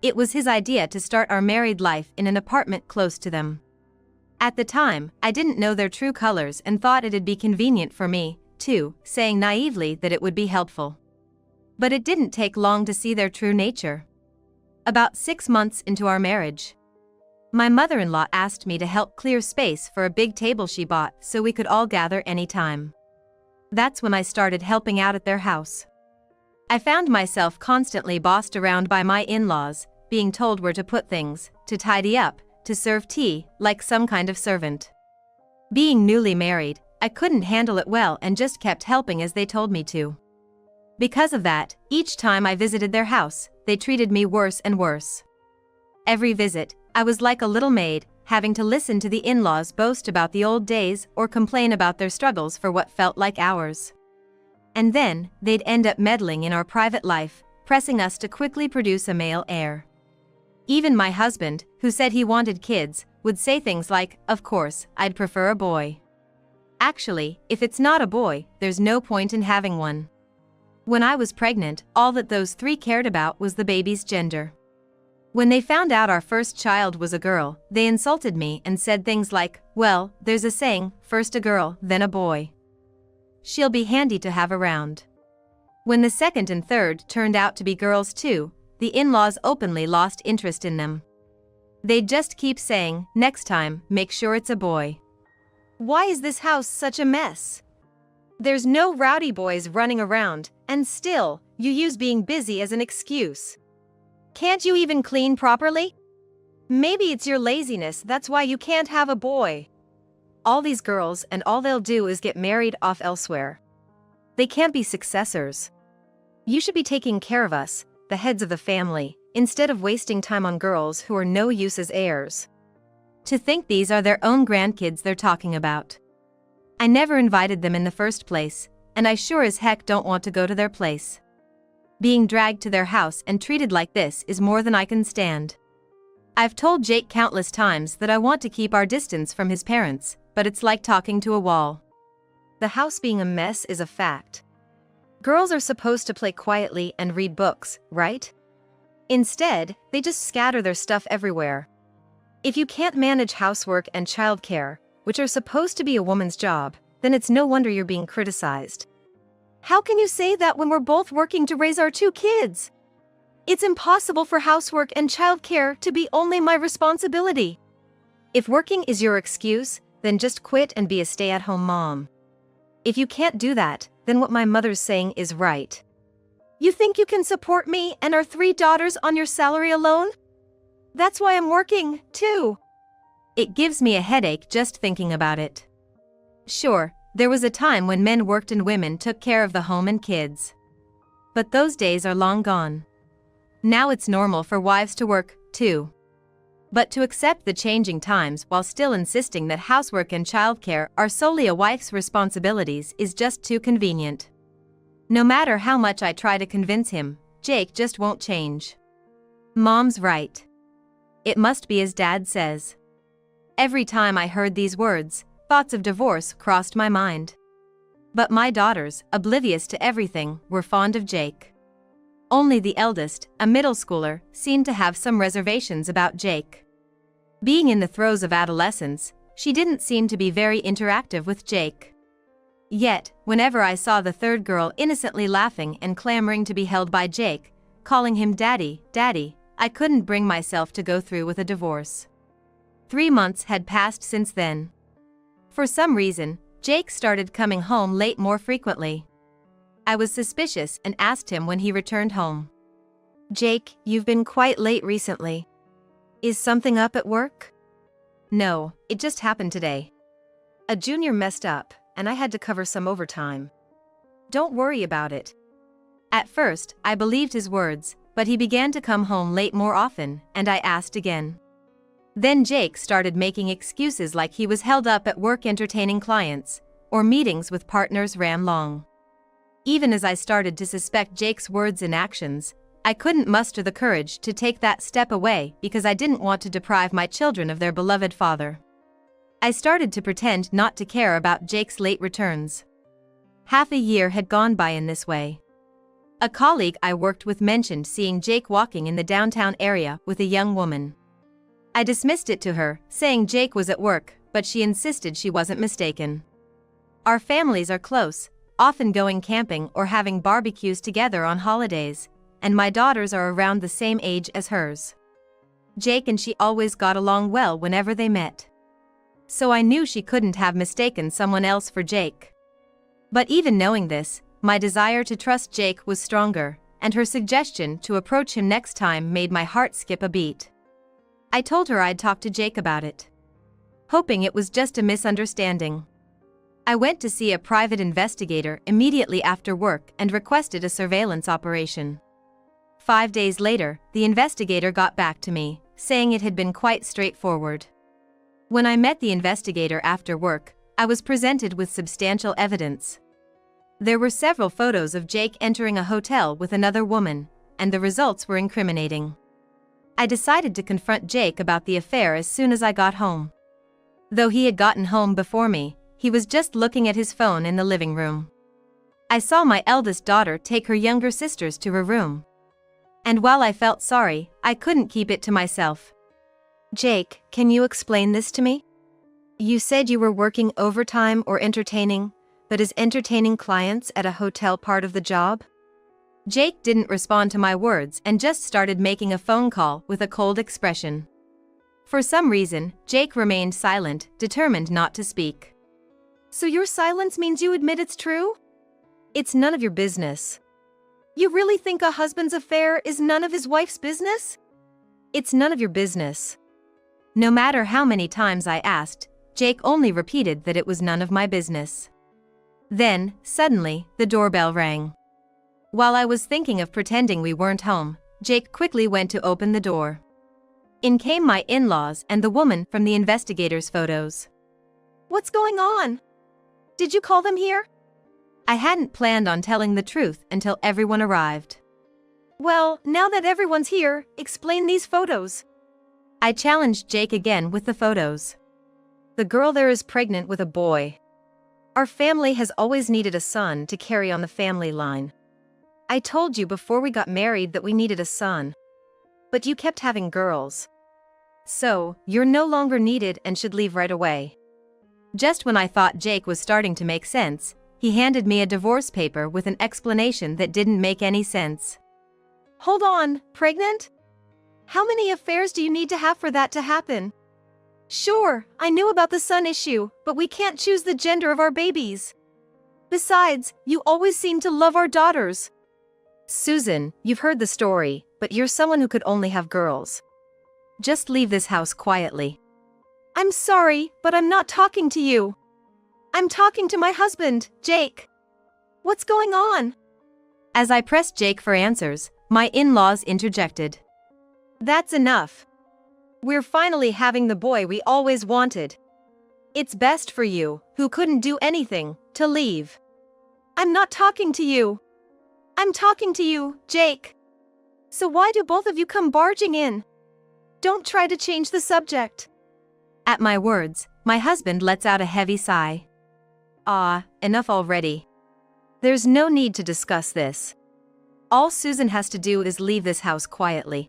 [SPEAKER 2] It was his idea to start our married life in an apartment close to them. At the time, I didn't know their true colors and thought it'd be convenient for me, too, saying naively that it would be helpful. But it didn't take long to see their true nature. About 6 months into our marriage, my mother-in-law asked me to help clear space for a big table she bought so we could all gather anytime. That's when I started helping out at their house. I found myself constantly bossed around by my in-laws, being told where to put things, to tidy up, to serve tea, like some kind of servant. Being newly married, I couldn't handle it well and just kept helping as they told me to. Because of that, each time I visited their house, they treated me worse and worse. Every visit, I was like a little maid, having to listen to the in-laws boast about the old days or complain about their struggles for what felt like hours. And then, they'd end up meddling in our private life, pressing us to quickly produce a male heir. Even my husband, who said he wanted kids, would say things like, "Of course, I'd prefer a boy. Actually, if it's not a boy, there's no point in having one." When I was pregnant, all that those three cared about was the baby's gender. When they found out our first child was a girl, they insulted me and said things like, "Well, there's a saying, first a girl, then a boy. She'll be handy to have around." When the second and third turned out to be girls too, the in-laws openly lost interest in them. They'd just keep saying, "Next time, make sure it's a boy."
[SPEAKER 1] Why is this house such a mess? There's no rowdy boys running around, and still, you use being busy as an excuse. Can't you even clean properly? Maybe it's your laziness, that's why you can't have a boy. All these girls and all they'll do is get married off elsewhere. They can't be successors. You should be taking care of us, the heads of the family, instead of wasting time on girls who are no use as heirs.
[SPEAKER 2] To think these are their own grandkids they're talking about. I never invited them in the first place, and I sure as heck don't want to go to their place. Being dragged to their house and treated like this is more than I can stand. I've told Jake countless times that I want to keep our distance from his parents, but it's like talking to a wall.
[SPEAKER 1] The house being a mess is a fact. Girls are supposed to play quietly and read books, right? Instead, they just scatter their stuff everywhere. If you can't manage housework and childcare, which are supposed to be a woman's job, then it's no wonder you're being criticized. How can you say that when we're both working to raise our 2 kids? It's impossible for housework and childcare to be only my responsibility. If working is your excuse, then just quit and be a stay-at-home mom. If you can't do that, then what my mother's saying is right. You think you can support me and our 3 daughters on your salary alone? That's why I'm working, too.
[SPEAKER 2] It gives me a headache just thinking about it. Sure, there was a time when men worked and women took care of the home and kids. But those days are long gone. Now it's normal for wives to work, too. But to accept the changing times while still insisting that housework and childcare are solely a wife's responsibilities is just too convenient. No matter how much I try to convince him, Jake just won't change. Mom's right. It must be as Dad says. Every time I heard these words, thoughts of divorce crossed my mind. But my daughters, oblivious to everything, were fond of Jake. Only the eldest, a middle schooler, seemed to have some reservations about Jake. Being in the throes of adolescence, she didn't seem to be very interactive with Jake. Yet, whenever I saw the third girl innocently laughing and clamoring to be held by Jake, calling him Daddy, Daddy, I couldn't bring myself to go through with a divorce. 3 months had passed since then. For some reason, Jake started coming home late more frequently. I was suspicious and asked him when he returned home.
[SPEAKER 1] "Jake, you've been quite late recently. Is something up at work?"
[SPEAKER 2] "No, it just happened today.
[SPEAKER 1] A junior messed up, and I had to cover some overtime. Don't worry about it."
[SPEAKER 2] At first, I believed his words, but he began to come home late more often, and I asked again. Then Jake started making excuses like he was held up at work entertaining clients, or meetings with partners ran long. Even as I started to suspect Jake's words and actions, I couldn't muster the courage to take that step away because I didn't want to deprive my children of their beloved father. I started to pretend not to care about Jake's late returns. Half a year had gone by in this way. A colleague I worked with mentioned seeing Jake walking in the downtown area with a young woman. I dismissed it to her, saying Jake was at work, but she insisted she wasn't mistaken. Our families are close, often going camping or having barbecues together on holidays, and my daughters are around the same age as hers. Jake and she always got along well whenever they met. So I knew she couldn't have mistaken someone else for Jake. But even knowing this, my desire to trust Jake was stronger, and her suggestion to approach him next time made my heart skip a beat. I told her I'd talk to Jake about it, hoping it was just a misunderstanding. I went to see a private investigator immediately after work and requested a surveillance operation. 5 days later, the investigator got back to me, saying it had been quite straightforward. When I met the investigator after work, I was presented with substantial evidence. There were several photos of Jake entering a hotel with another woman, and the results were incriminating. I decided to confront Jake about the affair as soon as I got home. Though he had gotten home before me, he was just looking at his phone in the living room. I saw my eldest daughter take her younger sisters to her room. And while I felt sorry, I couldn't keep it to myself.
[SPEAKER 1] Jake, can you explain this to me? You said you were working overtime or entertaining, but is entertaining clients at a hotel part of the job?
[SPEAKER 2] Jake didn't respond to my words and just started making a phone call with a cold expression. For some reason, Jake remained silent, determined not to speak.
[SPEAKER 1] So your silence means you admit it's true? It's none of your business. You really think a husband's affair is none of his wife's business? It's none of your business.
[SPEAKER 2] No matter how many times I asked, Jake only repeated that it was none of my business. Then, suddenly, the doorbell rang. While I was thinking of pretending we weren't home, Jake quickly went to open the door. In came my in-laws and the woman from the investigator's photos.
[SPEAKER 1] What's going on? Did you call them here?
[SPEAKER 2] I hadn't planned on telling the truth until everyone arrived.
[SPEAKER 1] Well, now that everyone's here, explain these photos.
[SPEAKER 2] I challenged Jake again with the photos.
[SPEAKER 1] The girl there is pregnant with a boy. Our family has always needed a son to carry on the family line. I told you before we got married that we needed a son. But you kept having girls. So, you're no longer needed and should leave right away.
[SPEAKER 2] Just when I thought Jake was starting to make sense, he handed me a divorce paper with an explanation that didn't make any sense.
[SPEAKER 1] Hold on, pregnant? How many affairs do you need to have for that to happen? Sure, I knew about the son issue, but we can't choose the gender of our babies. Besides, you always seem to love our daughters. Susan, you've heard the story, but you're someone who could only have girls. Just leave this house quietly. I'm sorry, but I'm not talking to you. I'm talking to my husband, Jake. What's going on?
[SPEAKER 2] As I pressed Jake for answers, my in-laws interjected.
[SPEAKER 1] That's enough. We're finally having the boy we always wanted. It's best for you, who couldn't do anything, to leave. I'm not talking to you. I'm talking to you, Jake. So why do both of you come barging in? Don't try to change the subject.
[SPEAKER 2] At my words, my husband lets out a heavy sigh.
[SPEAKER 1] Enough already. There's no need to discuss this. All Susan has to do is leave this house quietly.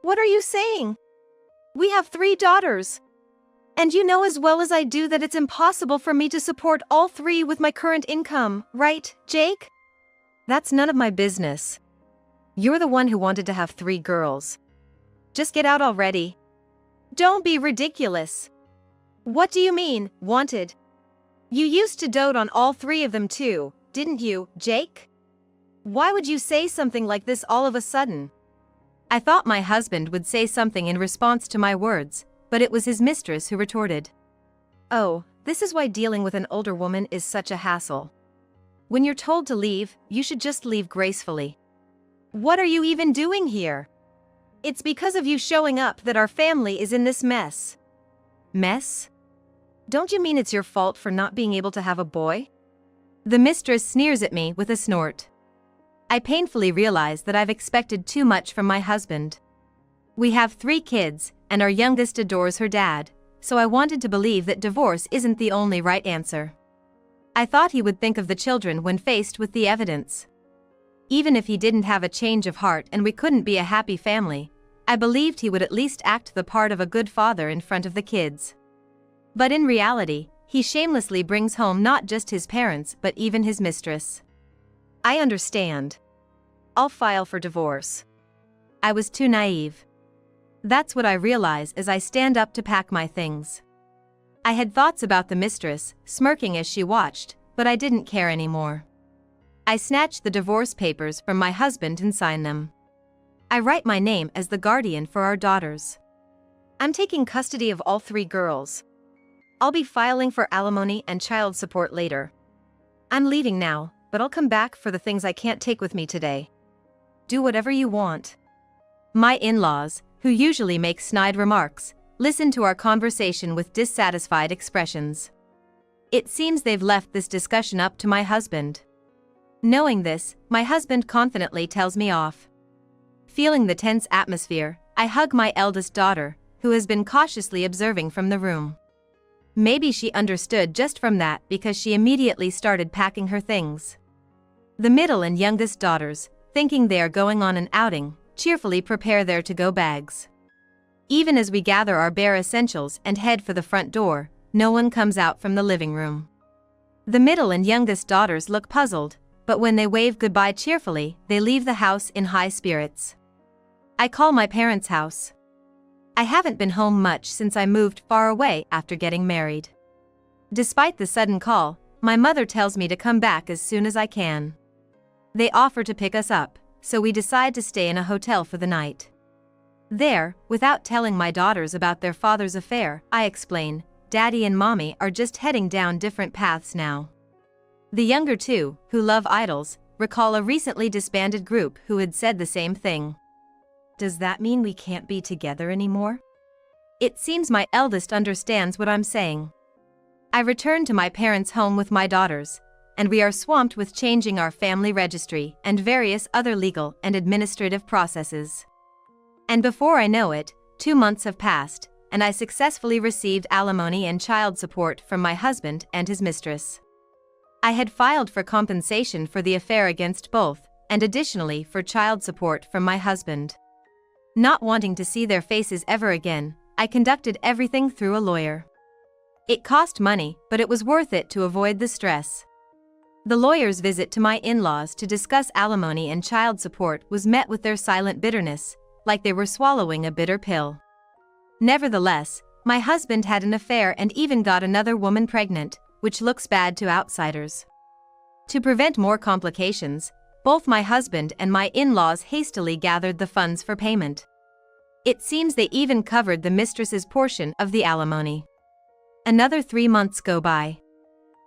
[SPEAKER 1] What are you saying? We have 3 daughters. And you know as well as I do that it's impossible for me to support all 3 with my current income, right, Jake? That's none of my business. You're the one who wanted to have 3 girls. Just get out already. Don't be ridiculous. What do you mean, wanted? You used to dote on all 3 of them too, didn't you, Jake? Why would you say something like this all of a sudden?
[SPEAKER 2] I thought my husband would say something in response to my words, but it was his mistress who retorted.
[SPEAKER 1] Oh, this is why dealing with an older woman is such a hassle. When you're told to leave, you should just leave gracefully. What are you even doing here? It's because of you showing up that our family is in this mess. Mess? Don't you mean it's your fault for not being able to have a boy?
[SPEAKER 2] The mistress sneers at me with a snort. I painfully realize that I've expected too much from my husband. We have 3 kids, and our youngest adores her dad, so I wanted to believe that divorce isn't the only right answer. I thought he would think of the children when faced with the evidence. Even if he didn't have a change of heart and we couldn't be a happy family, I believed he would at least act the part of a good father in front of the kids. But in reality, he shamelessly brings home not just his parents but even his mistress.
[SPEAKER 1] I understand. I'll file for divorce.
[SPEAKER 2] I was too naive. That's what I realize as I stand up to pack my things. I had thoughts about the mistress, smirking as she watched, but I didn't care anymore. I snatched the divorce papers from my husband and signed them. I write my name as the guardian for our daughters.
[SPEAKER 1] I'm taking custody of all 3 girls. I'll be filing for alimony and child support later. I'm leaving now, but I'll come back for the things I can't take with me today. Do whatever you want.
[SPEAKER 2] My in-laws, who usually make snide remarks, listen to our conversation with dissatisfied expressions. It seems they've left this discussion up to my husband. Knowing this, my husband confidently tells me off. Feeling the tense atmosphere, I hug my eldest daughter, who has been cautiously observing from the room. Maybe she understood just from that because she immediately started packing her things. The middle and youngest daughters, thinking they are going on an outing, cheerfully prepare their to-go bags. Even as we gather our bare essentials and head for the front door, no one comes out from the living room. The middle and youngest daughters look puzzled, but when they wave goodbye cheerfully, they leave the house in high spirits. I call my parents' house. I haven't been home much since I moved far away after getting married. Despite the sudden call, my mother tells me to come back as soon as I can. They offer to pick us up, so we decide to stay in a hotel for the night. There, without telling my daughters about their father's affair, I explain, Daddy and Mommy are just heading down different paths now. The younger two, who love idols, recall a recently disbanded group who had said the same thing. Does that mean we can't be together anymore? It seems my eldest understands what I'm saying. I return to my parents' home with my daughters, and we are swamped with changing our family registry and various other legal and administrative processes. And before I know it, 2 months have passed, and I successfully received alimony and child support from my husband and his mistress. I had filed for compensation for the affair against both, and additionally for child support from my husband. Not wanting to see their faces ever again, I conducted everything through a lawyer. It cost money, but it was worth it to avoid the stress. The lawyer's visit to my in-laws to discuss alimony and child support was met with their silent bitterness, like they were swallowing a bitter pill. Nevertheless, my husband had an affair and even got another woman pregnant, which looks bad to outsiders. To prevent more complications, both my husband and my in-laws hastily gathered the funds for payment. It seems they even covered the mistress's portion of the alimony. Another 3 months go by.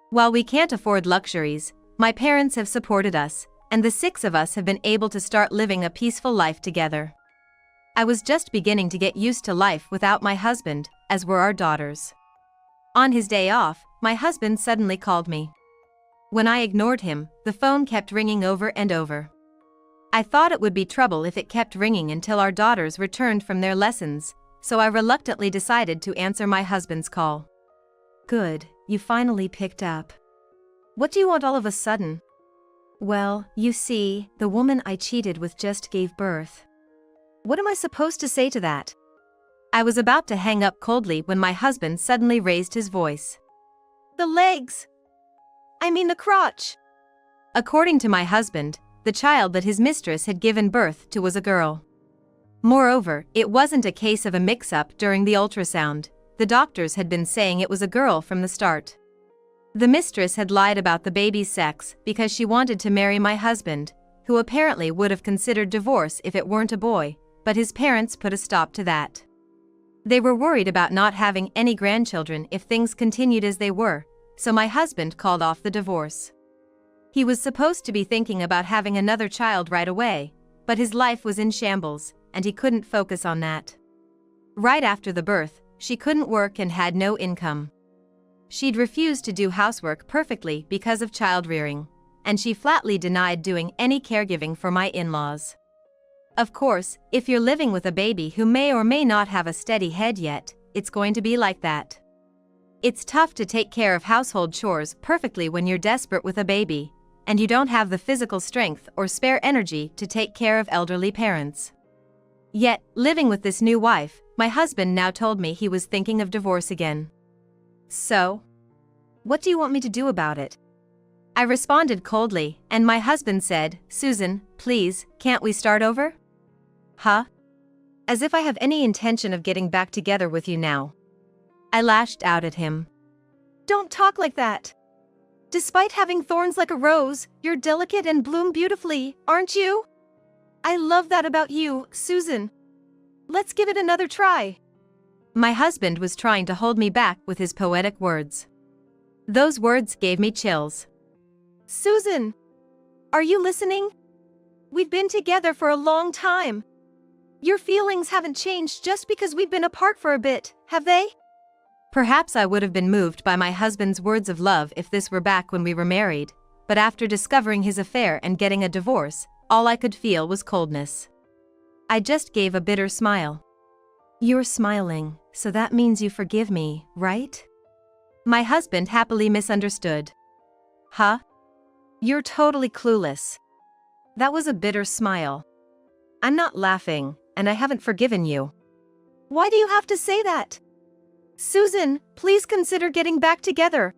[SPEAKER 2] While we can't afford luxuries, my parents have supported us, and the 6 of us have been able to start living a peaceful life together. I was just beginning to get used to life without my husband, as were our daughters. On his day off, my husband suddenly called me. When I ignored him, the phone kept ringing over and over. I thought it would be trouble if it kept ringing until our daughters returned from their lessons, so I reluctantly decided to answer my husband's call. Good, you finally picked up. What do you want all of a sudden? Well, you see, the woman I cheated with just gave birth. What am I supposed to say to that? I was about to hang up coldly when my husband suddenly raised his voice. The legs! I mean the crotch! According to my husband, the child that his mistress had given birth to was a girl. Moreover, it wasn't a case of a mix-up during the ultrasound. The doctors had been saying it was a girl from the start. The mistress had lied about the baby's sex because she wanted to marry my husband, who apparently would have considered divorce if it weren't a boy, but his parents put a stop to that. They were worried about not having any grandchildren if things continued as they were, so my husband called off the divorce. He was supposed to be thinking about having another child right away, but his life was in shambles, and he couldn't focus on that. Right after the birth, she couldn't work and had no income. She'd refused to do housework perfectly because of child-rearing, and she flatly denied doing any caregiving for my in-laws. Of course, if you're living with a baby who may or may not have a steady head yet, it's going to be like that. It's tough to take care of household chores perfectly when you're desperate with a baby, and you don't have the physical strength or spare energy to take care of elderly parents. Yet, living with this new wife, my husband now told me he was thinking of divorce again. So? What do you want me to do about it? I responded coldly, and my husband said, Susan, please, can't we start over? Huh? As if I have any intention of getting back together with you now. I lashed out at him. Don't talk like that. Despite having thorns like a rose, you're delicate and bloom beautifully, aren't you? I love that about you, Susan. Let's give it another try. My husband was trying to hold me back with his poetic words. Those words gave me chills. Susan! Are you listening? We've been together for a long time.
[SPEAKER 1] Your feelings haven't changed just because we've been apart for a bit, have they?
[SPEAKER 2] Perhaps I would have been moved by my husband's words of love if this were back when we were married, but after discovering his affair and getting a divorce, all I could feel was coldness. I just gave a bitter smile.
[SPEAKER 1] You're smiling, so that means you forgive me, right?
[SPEAKER 2] My husband happily misunderstood.
[SPEAKER 1] Huh? You're totally clueless. That was a bitter smile. I'm not laughing, and I haven't forgiven you. Why do you have to say that? Susan, please consider getting back together.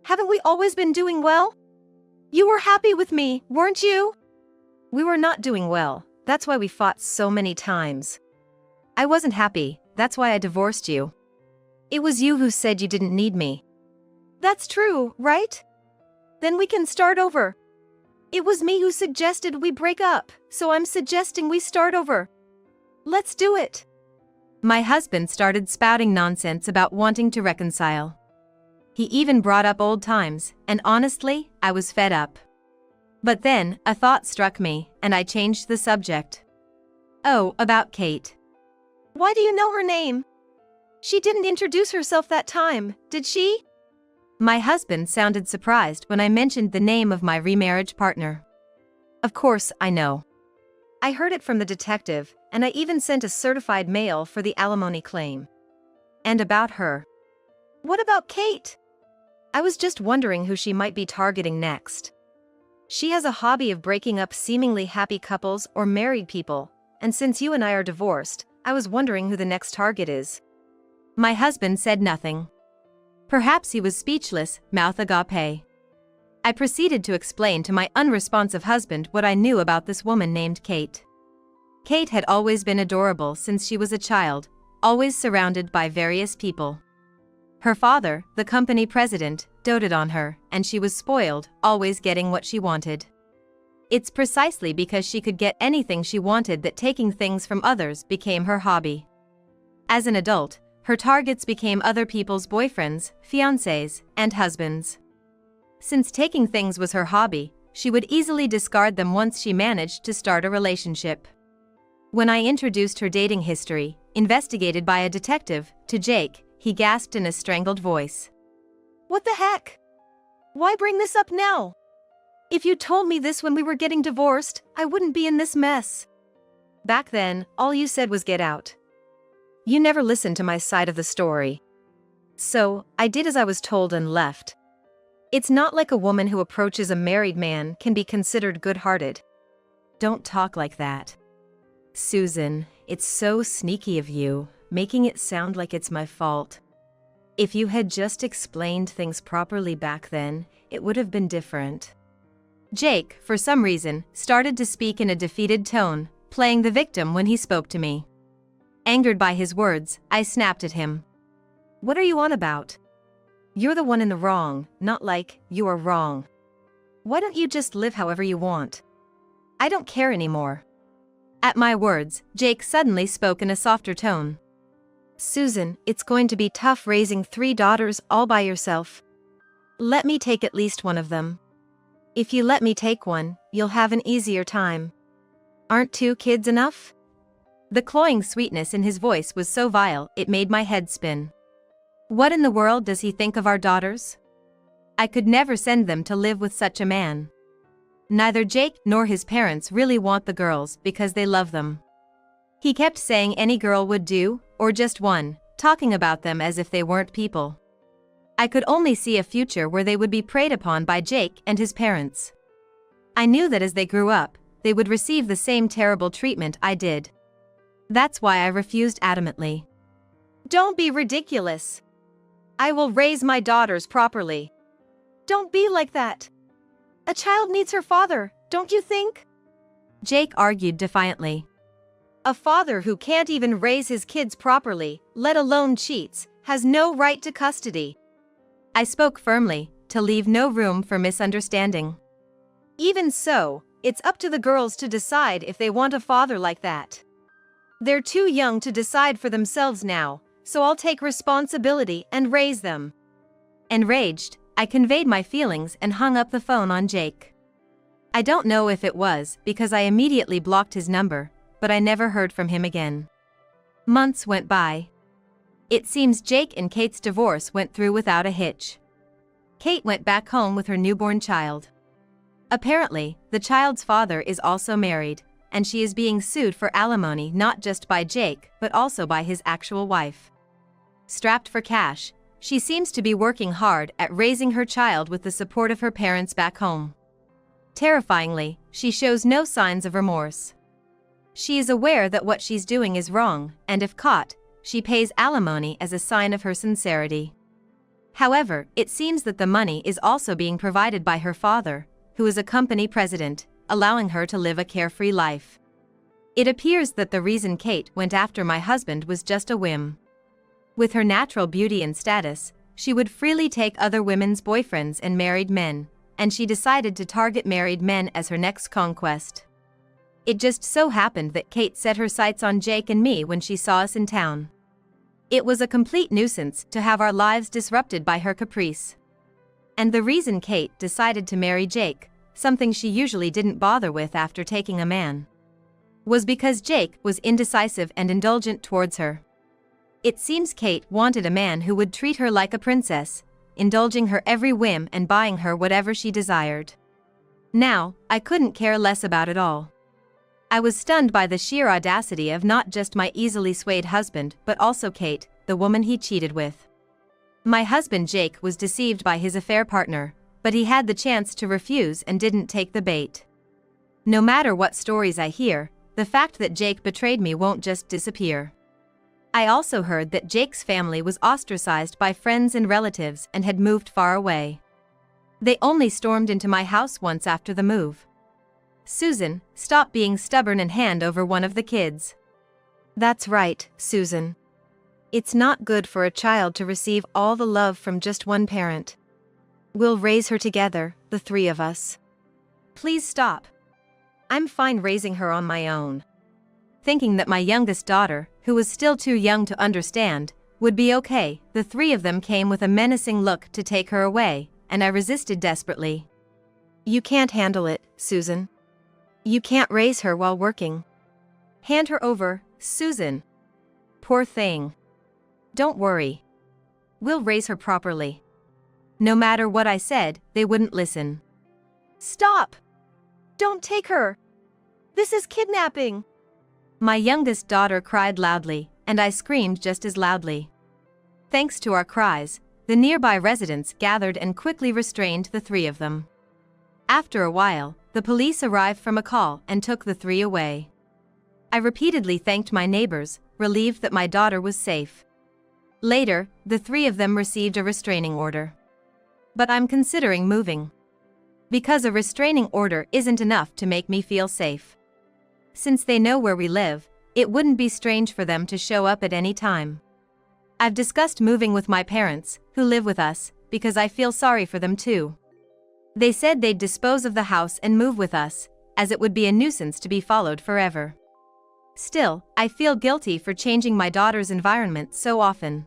[SPEAKER 1] Haven't we always been doing well? You were happy with me, weren't you? We were not doing well, that's why we fought so many times.
[SPEAKER 2] I wasn't happy, that's why I divorced you.
[SPEAKER 1] It was you who said you didn't need me. That's true, right? Then we can start over. It was me who suggested we break up, so I'm suggesting we start over. Let's do it.
[SPEAKER 2] My husband started spouting nonsense about wanting to reconcile. He even brought up old times, and honestly, I was fed up. But then, a thought struck me, and I changed the subject. Oh, about Kate.
[SPEAKER 1] Why do you know her name? She didn't introduce herself that time, did she?
[SPEAKER 2] My husband sounded surprised when I mentioned the name of my remarriage partner. Of course, I know.
[SPEAKER 1] I heard it from the detective, and I even sent a certified mail for the alimony claim.
[SPEAKER 2] And about her.
[SPEAKER 1] What about Kate? I was just wondering who she might be targeting next. She has a hobby of breaking up seemingly happy couples or married people, and since you and I are divorced, I was wondering who the next target is.
[SPEAKER 2] My husband said nothing. Perhaps he was speechless, mouth agape. I proceeded to explain to my unresponsive husband what I knew about this woman named Kate. Kate had always been adorable since she was a child, always surrounded by various people. Her father, the company president, doted on her, and she was spoiled, always getting what she wanted. It's precisely because she could get anything she wanted that taking things from others became her hobby. As an adult, her targets became other people's boyfriends, fiancés, and husbands. Since taking things was her hobby, she would easily discard them once she managed to start a relationship. When I introduced her dating history, investigated by a detective, to Jake, he gasped in a strangled voice.
[SPEAKER 1] What the heck? Why bring this up now? If you told me this when we were getting divorced, I wouldn't be in this mess. Back then, all you said was get out. You never listened to my side of the story. So, I did as I was told and left. It's not like a woman who approaches a married man can be considered good-hearted.
[SPEAKER 2] Don't talk like that. Susan, it's so sneaky of you, making it sound like it's my fault. If you had just explained things properly back then, it would have been different. Jake, for some reason, started to speak in a defeated tone, playing the victim when he spoke to me. Angered by his words, I snapped at him.
[SPEAKER 1] What are you on about? You're the one in the wrong, not like, you are wrong. Why don't you just live however you want? I don't care anymore.
[SPEAKER 2] At my words, Jake suddenly spoke in a softer tone.
[SPEAKER 1] Susan, it's going to be tough raising 3 daughters all by yourself. Let me take at least one of them. If you let me take one, you'll have an easier time. Aren't 2 kids enough?
[SPEAKER 2] The cloying sweetness in his voice was so vile it made my head spin. What in the world does he think of our daughters? I could never send them to live with such a man. Neither Jake nor his parents really want the girls because they love them. He kept saying any girl would do, or just one, talking about them as if they weren't people. I could only see a future where they would be preyed upon by Jake and his parents. I knew that as they grew up, they would receive the same terrible treatment I did. That's why I refused adamantly.
[SPEAKER 1] Don't be ridiculous. I will raise my daughters properly. Don't be like that. A child needs her father, don't you think?
[SPEAKER 2] Jake argued defiantly.
[SPEAKER 1] A father who can't even raise his kids properly, let alone cheats, has no right to custody.
[SPEAKER 2] I spoke firmly, to leave no room for misunderstanding.
[SPEAKER 1] Even so, it's up to the girls to decide if they want a father like that. They're too young to decide for themselves now, so I'll take responsibility and raise them.
[SPEAKER 2] Enraged, I conveyed my feelings and hung up the phone on Jake. I don't know if it was because I immediately blocked his number, but I never heard from him again. Months went by. It seems Jake and Kate's divorce went through without a hitch. Kate went back home with her newborn child. Apparently, the child's father is also married, and she is being sued for alimony not just by Jake but also by his actual wife. Strapped for cash, she seems to be working hard at raising her child with the support of her parents back home. Terrifyingly, she shows no signs of remorse. She is aware that what she's doing is wrong, and if caught, she pays alimony as a sign of her sincerity. However, it seems that the money is also being provided by her father, who is a company president, allowing her to live a carefree life. It appears that the reason Kate went after my husband was just a whim. With her natural beauty and status, she would freely take other women's boyfriends and married men, and she decided to target married men as her next conquest. It just so happened that Kate set her sights on Jake and me when she saw us in town. It was a complete nuisance to have our lives disrupted by her caprice. And the reason Kate decided to marry Jake, something she usually didn't bother with after taking a man, was because Jake was indecisive and indulgent towards her. It seems Kate wanted a man who would treat her like a princess, indulging her every whim and buying her whatever she desired. Now, I couldn't care less about it all. I was stunned by the sheer audacity of not just my easily swayed husband but also Kate, the woman he cheated with. My husband Jake was deceived by his affair partner, but he had the chance to refuse and didn't take the bait. No matter what stories I hear, the fact that Jake betrayed me won't just disappear. I also heard that Jake's family was ostracized by friends and relatives and had moved far away. They only stormed into my house once after the move. Susan, stop being stubborn and hand over one of the kids.
[SPEAKER 1] That's right, Susan. It's not good for a child to receive all the love from just one parent. We'll raise her together, the three of us.
[SPEAKER 2] Please stop.
[SPEAKER 1] I'm fine raising her on my own.
[SPEAKER 2] Thinking that my youngest daughter, who was still too young to understand, would be okay, the three of them came with a menacing look to take her away, and I resisted desperately.
[SPEAKER 1] You can't handle it, Susan. You can't raise her while working.
[SPEAKER 2] Hand her over, Susan. Poor thing. Don't worry. We'll raise her properly. No matter what I said, they wouldn't listen.
[SPEAKER 1] Stop! Don't take her! This is kidnapping!
[SPEAKER 2] My youngest daughter cried loudly, and I screamed just as loudly. Thanks to our cries, the nearby residents gathered and quickly restrained the three of them. After a while, the police arrived from a call and took the three away. I repeatedly thanked my neighbors, relieved that my daughter was safe. Later, the three of them received a restraining order. But I'm considering moving. Because a restraining order isn't enough to make me feel safe. Since they know where we live, it wouldn't be strange for them to show up at any time. I've discussed moving with my parents, who live with us, because I feel sorry for them too. They said they'd dispose of the house and move with us, as it would be a nuisance to be followed forever. Still, I feel guilty for changing my daughter's environment so often.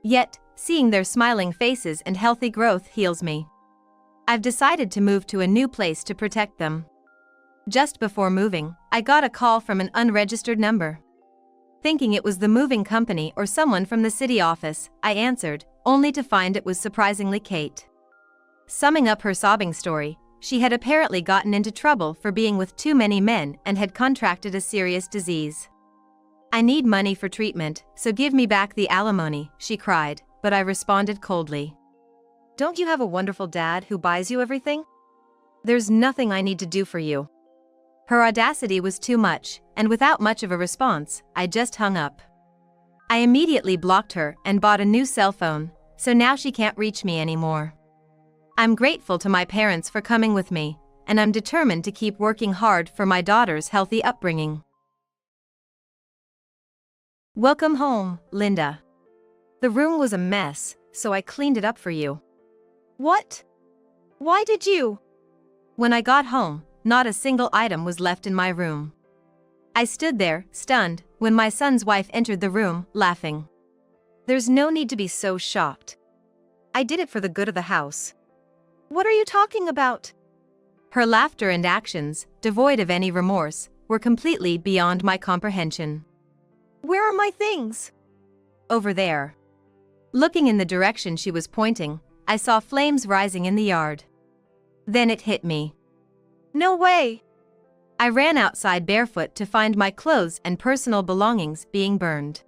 [SPEAKER 2] Yet, seeing their smiling faces and healthy growth heals me. I've decided to move to a new place to protect them. Just before moving, I got a call from an unregistered number. Thinking it was the moving company or someone from the city office, I answered, only to find it was surprisingly Kate. Summing up her sobbing story, she had apparently gotten into trouble for being with too many men and had contracted a serious disease. I need money for treatment, so give me back the alimony, she cried, but I responded coldly.
[SPEAKER 1] Don't you have a wonderful dad who buys you everything? There's nothing I need to do for you.
[SPEAKER 2] Her audacity was too much, and without much of a response, I just hung up. I immediately blocked her and bought a new cell phone, so now she can't reach me anymore. I'm grateful to my parents for coming with me, and I'm determined to keep working hard for my daughter's healthy upbringing.
[SPEAKER 1] Welcome home, Linda. The room was a mess, so I cleaned it up for you. What? Why did you?
[SPEAKER 2] When I got home, not a single item was left in my room. I stood there, stunned, when my son's wife entered the room, laughing.
[SPEAKER 1] There's no need to be so shocked. I did it for the good of the house. What are you talking about?
[SPEAKER 2] Her laughter and actions, devoid of any remorse, were completely beyond my comprehension.
[SPEAKER 1] Where are my things?
[SPEAKER 2] Over there. Looking in the direction she was pointing, I saw flames rising in the yard. Then it hit me.
[SPEAKER 1] No way!
[SPEAKER 2] I ran outside barefoot to find my clothes and personal belongings being burned.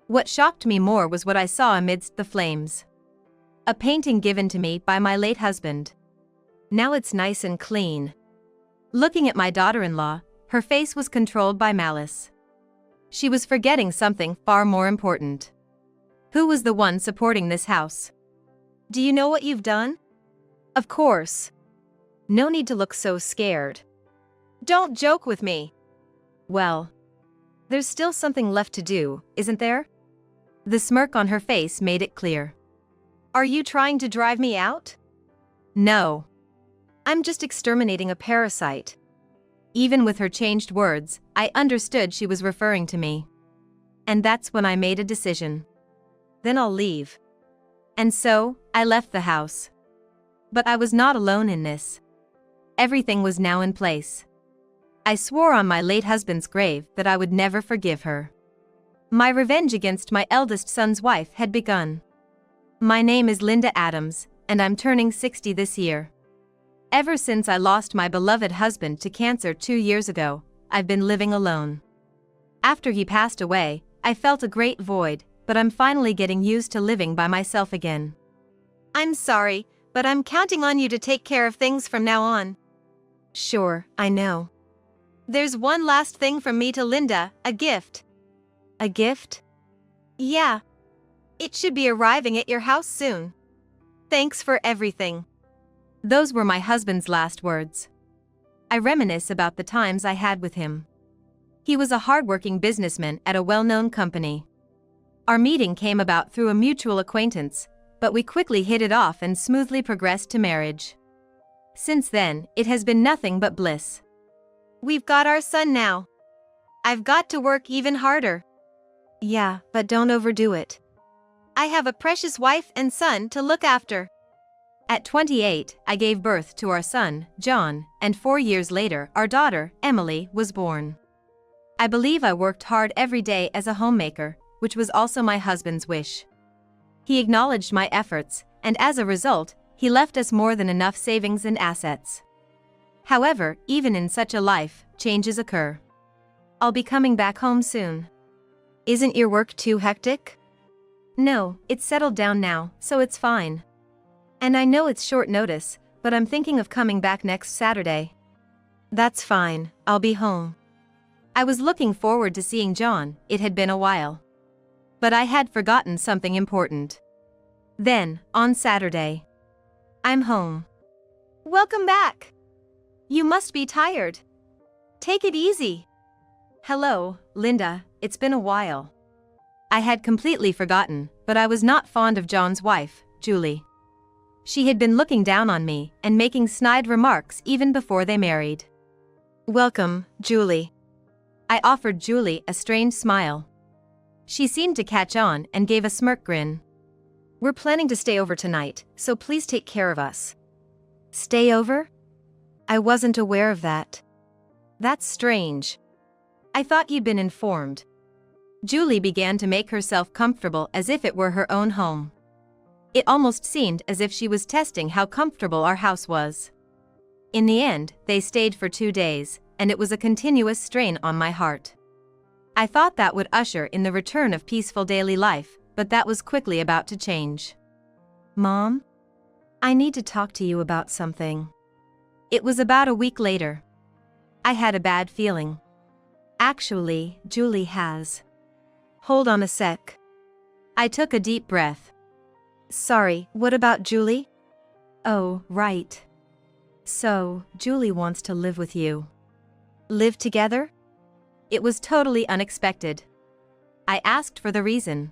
[SPEAKER 2] What shocked me more was what I saw amidst the flames. A painting given to me by my late husband. Now it's nice and clean. Looking at my daughter-in-law, her face was controlled by malice. She was forgetting something far more important. Who was the one supporting this house?
[SPEAKER 1] Do you know what you've done?
[SPEAKER 2] Of course. No need to look so scared.
[SPEAKER 1] Don't joke with me.
[SPEAKER 2] Well, there's still something left to do, isn't there? The smirk on her face made it clear.
[SPEAKER 1] Are you trying to drive me out?
[SPEAKER 2] No. I'm just exterminating a parasite. Even with her changed words, I understood she was referring to me. And that's when I made a decision. Then I'll leave. And so, I left the house. But I was not alone in this. Everything was now in place. I swore on my late husband's grave that I would never forgive her. My revenge against my eldest son's wife had begun. My name is Linda Adams, and I'm turning 60 this year. Ever since I lost my beloved husband to cancer 2 years ago, I've been living alone. After he passed away, I felt a great void, but I'm finally getting used to living by myself again.
[SPEAKER 1] I'm sorry, but I'm counting on you to take care of things from now on.
[SPEAKER 2] Sure, I know.
[SPEAKER 1] There's one last thing from me to Linda, a gift.
[SPEAKER 2] A gift?
[SPEAKER 1] Yeah. It should be arriving at your house soon. Thanks for everything.
[SPEAKER 2] Those were my husband's last words. I reminisce about the times I had with him. He was a hardworking businessman at a well-known company. Our meeting came about through a mutual acquaintance, but we quickly hit it off and smoothly progressed to marriage. Since then, it has been nothing but bliss.
[SPEAKER 1] We've got our son now. I've got to work even harder.
[SPEAKER 2] Yeah, but don't overdo it.
[SPEAKER 1] I have a precious wife and son to look after.
[SPEAKER 2] At 28, I gave birth to our son, John, and 4 years later, our daughter, Emily, was born. I believe I worked hard every day as a homemaker, which was also my husband's wish. He acknowledged my efforts, and as a result, he left us more than enough savings and assets. However, even in such a life, changes occur. I'll be coming back home soon.
[SPEAKER 1] Isn't your work too hectic?
[SPEAKER 2] No, it's settled down now, so it's fine. And I know it's short notice, but I'm thinking of coming back next Saturday.
[SPEAKER 1] That's fine, I'll be home.
[SPEAKER 2] I was looking forward to seeing John, it had been a while. But I had forgotten something important. Then, on Saturday, I'm home.
[SPEAKER 1] Welcome back. You must be tired. Take it easy.
[SPEAKER 2] Hello, Linda, it's been a while. I had completely forgotten, but I was not fond of John's wife, Julie. She had been looking down on me and making snide remarks even before they married.
[SPEAKER 1] Welcome, Julie.
[SPEAKER 2] I offered Julie a strange smile. She seemed to catch on and gave a smirk grin.
[SPEAKER 1] We're planning to stay over tonight, so please take care of us.
[SPEAKER 2] Stay over?
[SPEAKER 1] I wasn't aware of that.
[SPEAKER 2] That's strange. I thought you'd been informed. Julie began to make herself comfortable as if it were her own home. It almost seemed as if she was testing how comfortable our house was. In the end, they stayed for 2 days, and it was a continuous strain on my heart. I thought that would usher in the return of peaceful daily life, but that was quickly about to change.
[SPEAKER 1] Mom?
[SPEAKER 2] I need to talk to you about something. It was about a week later. I had a bad feeling. Actually, Julie has.
[SPEAKER 1] Hold on a sec.
[SPEAKER 2] I took a deep breath.
[SPEAKER 1] Sorry, what about Julie?
[SPEAKER 2] Oh, right. So, Julie wants to live with you.
[SPEAKER 1] Live together?
[SPEAKER 2] It was totally unexpected. I asked for the reason.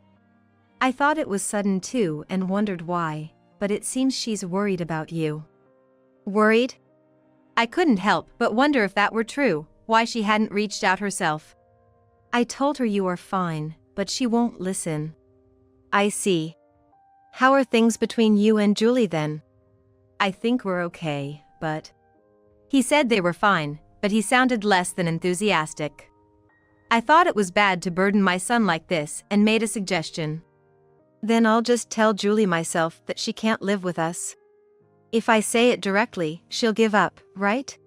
[SPEAKER 2] I thought it was sudden too and wondered why, but it seems she's worried about you.
[SPEAKER 1] Worried?
[SPEAKER 2] I couldn't help but wonder if that were true, why she hadn't reached out herself. I told her you are fine, but she won't listen.
[SPEAKER 1] I see. How are things between you and Julie then?
[SPEAKER 2] I think we're okay, but... He said they were fine, but he sounded less than enthusiastic. I thought it was bad to burden my son like this and made a suggestion.
[SPEAKER 1] Then I'll just tell Julie myself that she can't live with us. If I say it directly, she'll give up, right?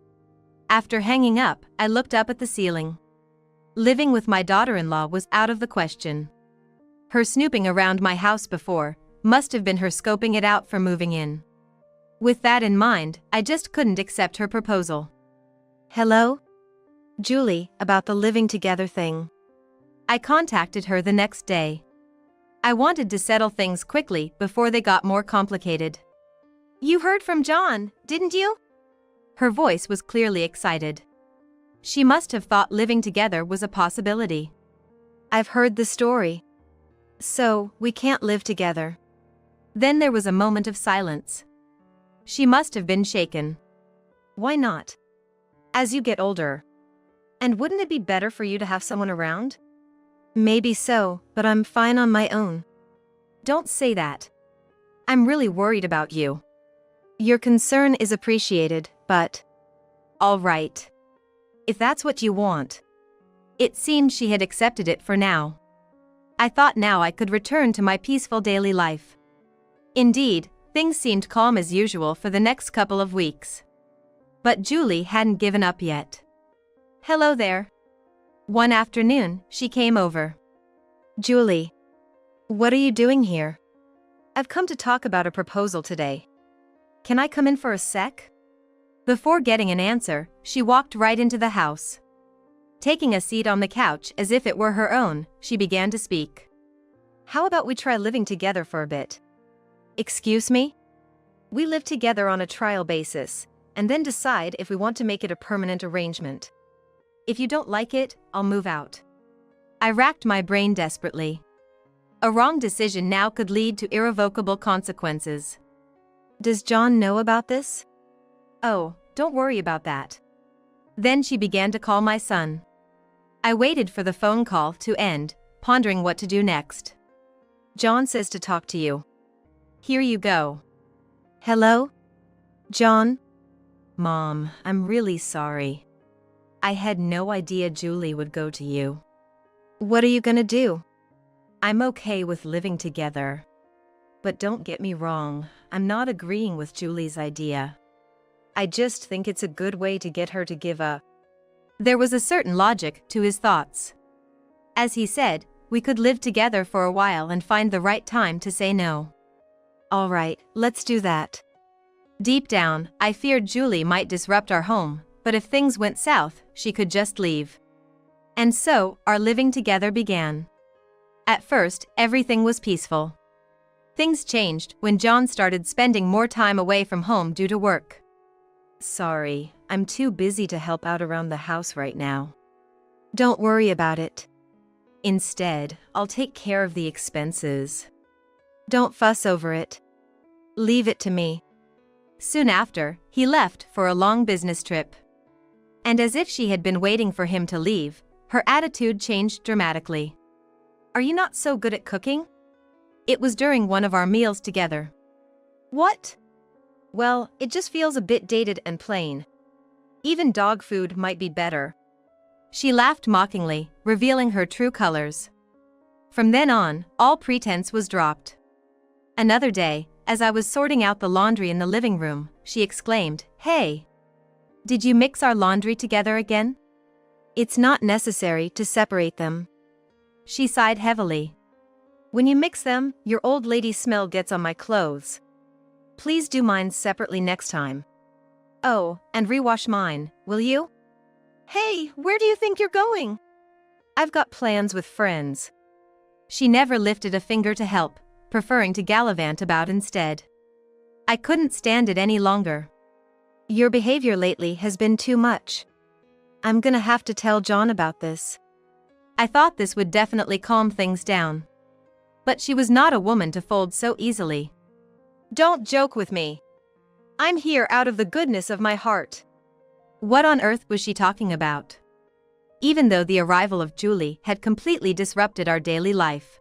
[SPEAKER 2] After hanging up, I looked up at the ceiling. Living with my daughter-in-law was out of the question. Her snooping around my house before must have been her scoping it out for moving in. With that in mind, I just couldn't accept her proposal.
[SPEAKER 1] Hello? Julie, about the living together thing.
[SPEAKER 2] I contacted her the next day. I wanted to settle things quickly before they got more complicated.
[SPEAKER 1] You heard from John, didn't you?
[SPEAKER 2] Her voice was clearly excited. She must have thought living together was a possibility.
[SPEAKER 1] I've heard the story. So, we can't live together.
[SPEAKER 2] Then there was a moment of silence. She must have been shaken.
[SPEAKER 1] Why not? As you get older. And wouldn't it be better for you to have someone around? Maybe so, but I'm fine on my own.
[SPEAKER 2] Don't say that. I'm really worried about you.
[SPEAKER 1] Your concern is appreciated, but...
[SPEAKER 2] All right. If that's what you want. It seemed she had accepted it for now. I thought now I could return to my peaceful daily life. Indeed, things seemed calm as usual for the next couple of weeks. But Julie hadn't given up yet. Hello there. One afternoon, she came over.
[SPEAKER 1] Julie. What are you doing here? I've come to talk about a proposal today. Can I come in for a sec?
[SPEAKER 2] Before getting an answer, she walked right into the house. Taking a seat on the couch as if it were her own, she began to speak.
[SPEAKER 1] How about we try living together for a bit? Excuse me? We live together on a trial basis, and then decide if we want to make it a permanent arrangement. If you don't like it, I'll move out.
[SPEAKER 2] I racked my brain desperately. A wrong decision now could lead to irrevocable consequences.
[SPEAKER 1] Does John know about this?
[SPEAKER 2] Oh, don't worry about that. Then she began to call my son. I waited for the phone call to end, pondering what to do next.
[SPEAKER 1] John says to talk to you.
[SPEAKER 2] Here you go.
[SPEAKER 1] Hello? John?
[SPEAKER 2] Mom, I'm really sorry. I had no idea Julie would go to you.
[SPEAKER 1] What are you gonna do?
[SPEAKER 2] I'm okay with living together. But don't get me wrong, I'm not agreeing with Julie's idea.
[SPEAKER 1] I just think it's a good way to get her to give up.
[SPEAKER 2] There was a certain logic to his thoughts. As he said, we could live together for a while and find the right time to say no.
[SPEAKER 1] All right, let's do that.
[SPEAKER 2] Deep down, I feared Julie might disrupt our home, but if things went south, she could just leave. And so, our living together began. At first, everything was peaceful. Things changed when John started spending more time away from home due to work.
[SPEAKER 1] Sorry, I'm too busy to help out around the house right now. Don't worry about it.
[SPEAKER 2] Instead, I'll take care of the expenses.
[SPEAKER 1] Don't fuss over it. Leave it to me.
[SPEAKER 2] Soon after, he left for a long business trip. And as if she had been waiting for him to leave, her attitude changed dramatically.
[SPEAKER 1] Are you not so good at cooking?
[SPEAKER 2] It was during one of our meals together.
[SPEAKER 1] What? Well, it just feels a bit dated and plain. Even dog food might be better.
[SPEAKER 2] She laughed mockingly, revealing her true colors. From then on, all pretense was dropped. Another day, as I was sorting out the laundry in the living room, she exclaimed, "Hey! Did you mix our laundry together again?"
[SPEAKER 1] It's not necessary to separate them.
[SPEAKER 2] She sighed heavily.
[SPEAKER 1] When you mix them, your old lady smell gets on my clothes. Please do mine separately next time. Oh, and rewash mine, will you? Hey, where do you think you're going? I've got plans with friends.
[SPEAKER 2] She never lifted a finger to help, preferring to gallivant about instead. I couldn't stand it any longer.
[SPEAKER 1] Your behavior lately has been too much. I'm gonna have to tell John about this.
[SPEAKER 2] I thought this would definitely calm things down. But she was not a woman to fold so easily.
[SPEAKER 1] Don't joke with me. I'm here out of the goodness of my heart.
[SPEAKER 2] What on earth was she talking about? Even though the arrival of Julie had completely disrupted our daily life.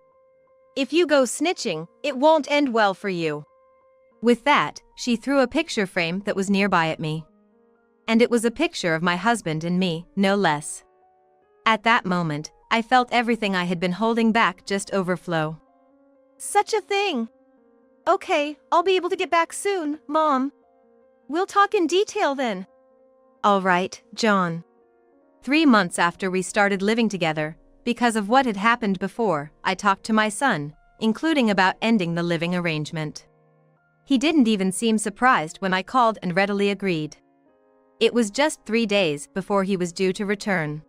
[SPEAKER 1] If you go snitching, it won't end well for you.
[SPEAKER 2] With that, she threw a picture frame that was nearby at me. And it was a picture of my husband and me, no less. At that moment, I felt everything I had been holding back just overflow.
[SPEAKER 1] Such a thing. Okay, I'll be able to get back soon, Mom. We'll talk in detail then.
[SPEAKER 2] All right, John. 3 months after we started living together, because of what had happened before, I talked to my son, including about ending the living arrangement. He didn't even seem surprised when I called and readily agreed. It was just 3 days before he was due to return.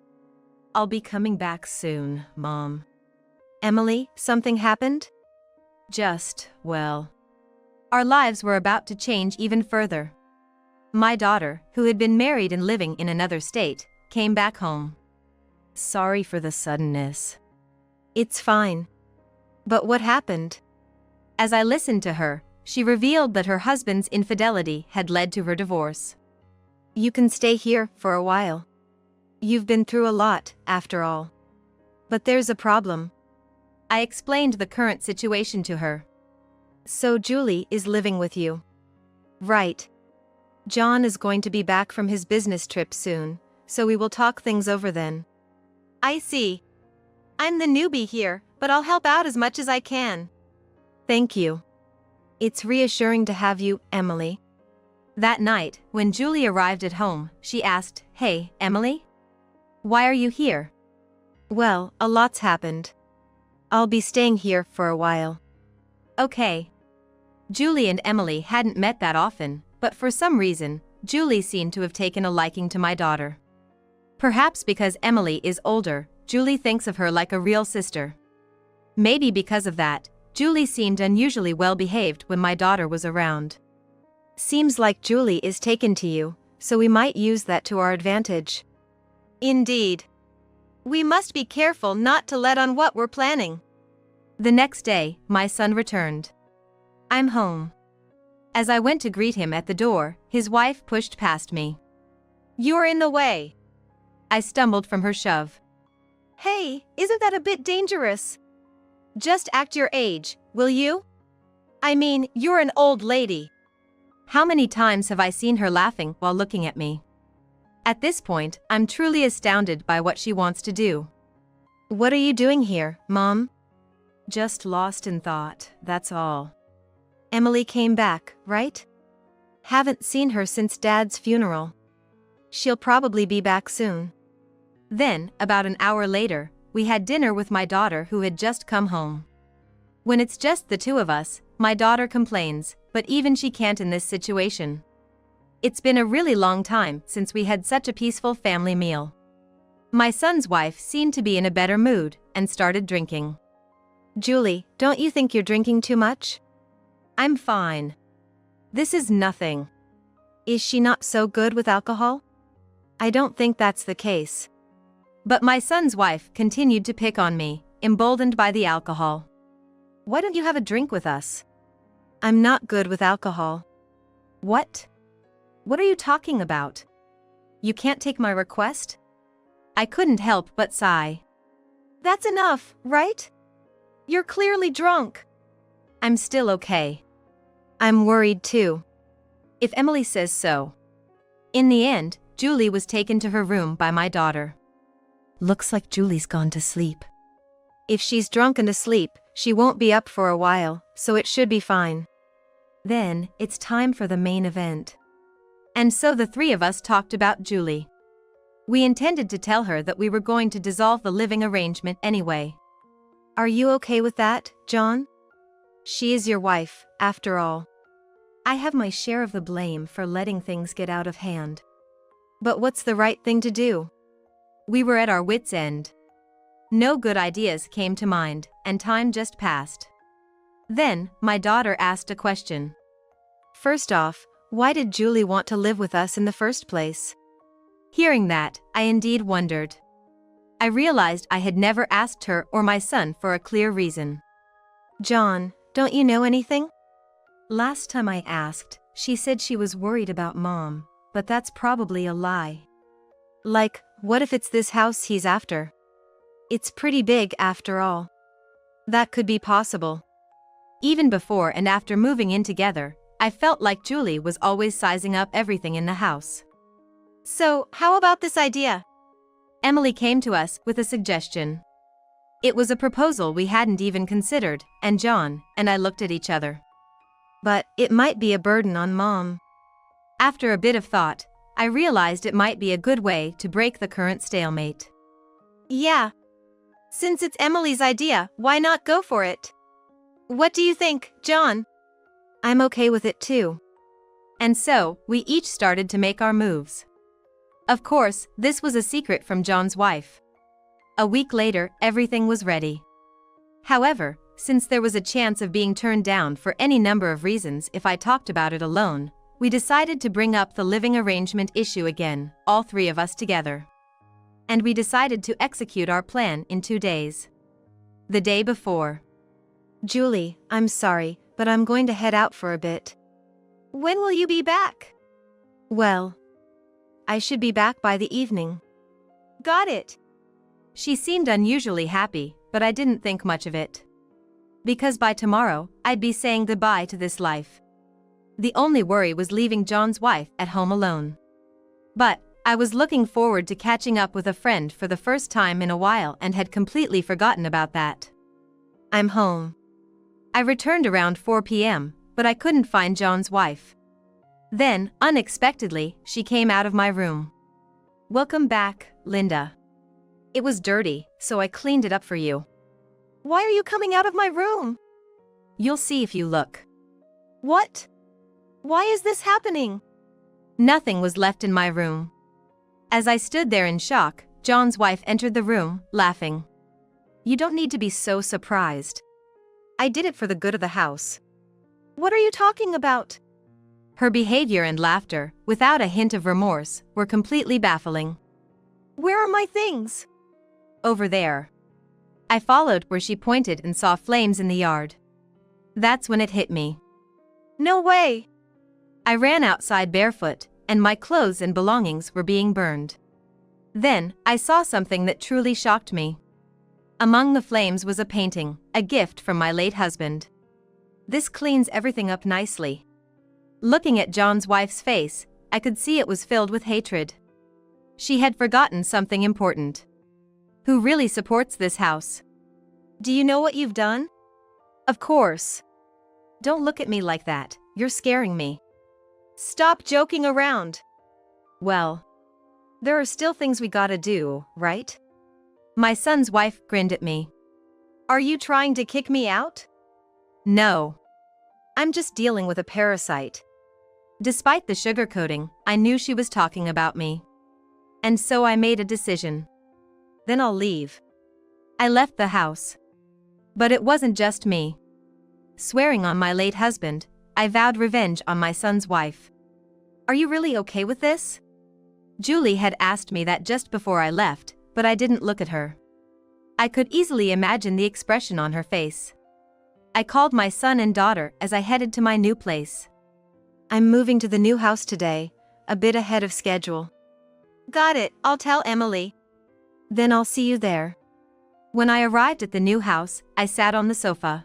[SPEAKER 2] I'll be coming back soon, Mom.
[SPEAKER 1] Emily, something happened?
[SPEAKER 2] Well, our lives were about to change even further. My daughter, who had been married and living in another state, came back home. Sorry for the suddenness.
[SPEAKER 1] It's fine. But what happened?
[SPEAKER 2] As I listened to her, she revealed that her husband's infidelity had led to her divorce.
[SPEAKER 1] You can stay here for a while. You've been through a lot, after all. But there's a problem.
[SPEAKER 2] I explained the current situation to her.
[SPEAKER 1] So Julie is living with you. Right. John is going to be back from his business trip soon, so we will talk things over then. I see. I'm the newbie here, but I'll help out as much as I can. Thank you. It's reassuring to have you, Emily.
[SPEAKER 2] That night, when Julie arrived at home, she asked, "Hey, Emily? Why are you here?"
[SPEAKER 1] Well, a lot's happened. I'll be staying here for a while.
[SPEAKER 2] Okay. Julie and Emily hadn't met that often, but for some reason, Julie seemed to have taken a liking to my daughter. Perhaps because Emily is older, Julie thinks of her like a real sister. Maybe because of that, Julie seemed unusually well behaved when my daughter was around.
[SPEAKER 1] Seems like Julie is taken to you, so we might use that to our advantage. Indeed. We must be careful not to let on what we're planning.
[SPEAKER 2] The next day, my son returned. I'm home. As I went to greet him at the door, his wife pushed past me.
[SPEAKER 1] You're in the way.
[SPEAKER 2] I stumbled from her shove.
[SPEAKER 1] Hey, isn't that a bit dangerous? Just act your age, will you? I mean, you're an old lady.
[SPEAKER 2] How many times have I seen her laughing while looking at me? At this point, I'm truly astounded by what she wants to do.
[SPEAKER 1] What are you doing here, Mom?
[SPEAKER 2] Just lost in thought, that's all.
[SPEAKER 1] Emily came back, right? Haven't seen her since Dad's funeral. She'll probably be back soon.
[SPEAKER 2] Then, about an hour later, we had dinner with my daughter who had just come home. When it's just the two of us, my daughter complains, but even she can't in this situation. It's been a really long time since we had such a peaceful family meal. My son's wife seemed to be in a better mood and started drinking.
[SPEAKER 1] Julie, don't you think you're drinking too much?
[SPEAKER 2] I'm fine. This is nothing.
[SPEAKER 1] Is she not so good with alcohol? I don't think that's the case.
[SPEAKER 2] But my son's wife continued to pick on me, emboldened by the alcohol.
[SPEAKER 1] Why don't you have a drink with us? I'm not good with alcohol.
[SPEAKER 2] What? What are you talking about? You can't take my request? I couldn't help but sigh.
[SPEAKER 1] That's enough, right? You're clearly drunk.
[SPEAKER 2] I'm still okay.
[SPEAKER 1] I'm worried too.
[SPEAKER 2] If Emily says so. In the end, Julie was taken to her room by my daughter.
[SPEAKER 1] Looks like Julie's gone to sleep. If she's drunk and asleep, she won't be up for a while, so it should be fine.
[SPEAKER 2] Then, it's time for the main event. And so the three of us talked about Julie. We intended to tell her that we were going to dissolve the living arrangement anyway.
[SPEAKER 1] Are you okay with that, John? She is your wife, after all.
[SPEAKER 2] I have my share of the blame for letting things get out of hand.
[SPEAKER 1] But what's the right thing to do?
[SPEAKER 2] We were at our wits' end. No good ideas came to mind, and time just passed. Then, my daughter asked a question.
[SPEAKER 1] First off, why did Julie want to live with us in the first place?
[SPEAKER 2] Hearing that, I indeed wondered. I realized I had never asked her or my son for a clear reason.
[SPEAKER 1] John, don't you know anything?
[SPEAKER 2] Last time I asked, she said she was worried about Mom, but that's probably a lie.
[SPEAKER 1] Like, what if it's this house he's after? It's pretty big after all. That could be possible.
[SPEAKER 2] Even before and after moving in together, I felt like Julie was always sizing up everything in the house.
[SPEAKER 1] So, how about this idea?
[SPEAKER 2] Emily came to us with a suggestion. It was a proposal we hadn't even considered, and John and I looked at each other.
[SPEAKER 1] But it might be a burden on Mom.
[SPEAKER 2] After a bit of thought, I realized it might be a good way to break the current stalemate.
[SPEAKER 1] Yeah. Since it's Emily's idea, why not go for it? What do you think, John? I'm okay with it too.
[SPEAKER 2] And so, we each started to make our moves. Of course, this was a secret from John's wife. A week later, everything was ready. However, since there was a chance of being turned down for any number of reasons if I talked about it alone, we decided to bring up the living arrangement issue again, all three of us together. And we decided to execute our plan in 2 days. The day before.
[SPEAKER 1] Julie, I'm sorry, but I'm going to head out for a bit. When will you be back? Well, I should be back by the evening. Got it.
[SPEAKER 2] She seemed unusually happy, but I didn't think much of it. Because by tomorrow, I'd be saying goodbye to this life. The only worry was leaving John's wife at home alone. But I was looking forward to catching up with a friend for the first time in a while and had completely forgotten about that.
[SPEAKER 1] I'm home.
[SPEAKER 2] I returned around 4 p.m., but I couldn't find John's wife. Then, unexpectedly, she came out of my room.
[SPEAKER 1] Welcome back, Linda.
[SPEAKER 2] It was dirty, so I cleaned it up for you.
[SPEAKER 1] Why are you coming out of my room?
[SPEAKER 2] You'll see if you look.
[SPEAKER 1] What? Why is this happening?
[SPEAKER 2] Nothing was left in my room. As I stood there in shock, John's wife entered the room, laughing.
[SPEAKER 1] You don't need to be so surprised. I did it for the good of the house. What are you talking about?
[SPEAKER 2] Her behavior and laughter, without a hint of remorse, were completely baffling.
[SPEAKER 1] Where are my things?
[SPEAKER 2] Over there. I followed where she pointed and saw flames in the yard. That's when it hit me.
[SPEAKER 1] No way!
[SPEAKER 2] I ran outside barefoot, and my clothes and belongings were being burned. Then, I saw something that truly shocked me. Among the flames was a painting, a gift from my late husband. This cleans everything up nicely. Looking at John's wife's face, I could see it was filled with hatred. She had forgotten something important. Who really supports this house?
[SPEAKER 1] Do you know what you've done?
[SPEAKER 2] Of course. Don't look at me like that, you're scaring me.
[SPEAKER 1] Stop joking around.
[SPEAKER 2] Well,
[SPEAKER 1] there are still things we gotta do, right?
[SPEAKER 2] My son's wife grinned at me.
[SPEAKER 1] Are you trying to kick me out?
[SPEAKER 2] No.
[SPEAKER 1] I'm just dealing with a parasite.
[SPEAKER 2] Despite the sugarcoating, I knew she was talking about me. And so I made a decision.
[SPEAKER 1] Then I'll leave.
[SPEAKER 2] I left the house. But it wasn't just me. Swearing on my late husband, I vowed revenge on my son's wife.
[SPEAKER 1] Are you really okay with this?
[SPEAKER 2] Julie had asked me that just before I left, but I didn't look at her. I could easily imagine the expression on her face. I called my son and daughter as I headed to my new place.
[SPEAKER 1] I'm moving to the new house today, a bit ahead of schedule. Got it, I'll tell Emily. Then I'll see you there.
[SPEAKER 2] When I arrived at the new house, I sat on the sofa.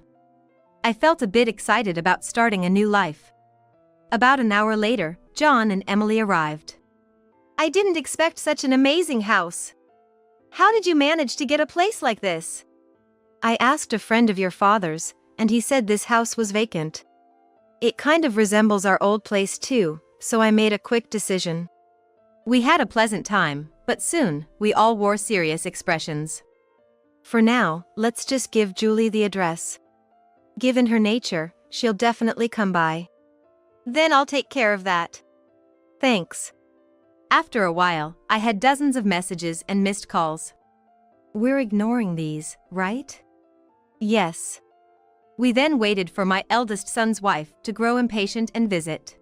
[SPEAKER 2] I felt a bit excited about starting a new life. About an hour later, John and Emily arrived.
[SPEAKER 1] I didn't expect such an amazing house. How did you manage to get a place like this? I asked a friend of your father's, and he said this house was vacant. It kind of resembles our old place too, so I made a quick decision.
[SPEAKER 2] We had a pleasant time, but soon, we all wore serious expressions.
[SPEAKER 1] For now, let's just give Julie the address. Given her nature, she'll definitely come by. Then I'll take care of that. Thanks.
[SPEAKER 2] After a while, I had dozens of messages and missed calls.
[SPEAKER 1] We're ignoring these, right?
[SPEAKER 2] Yes. We then waited for my eldest son's wife to grow impatient and visit.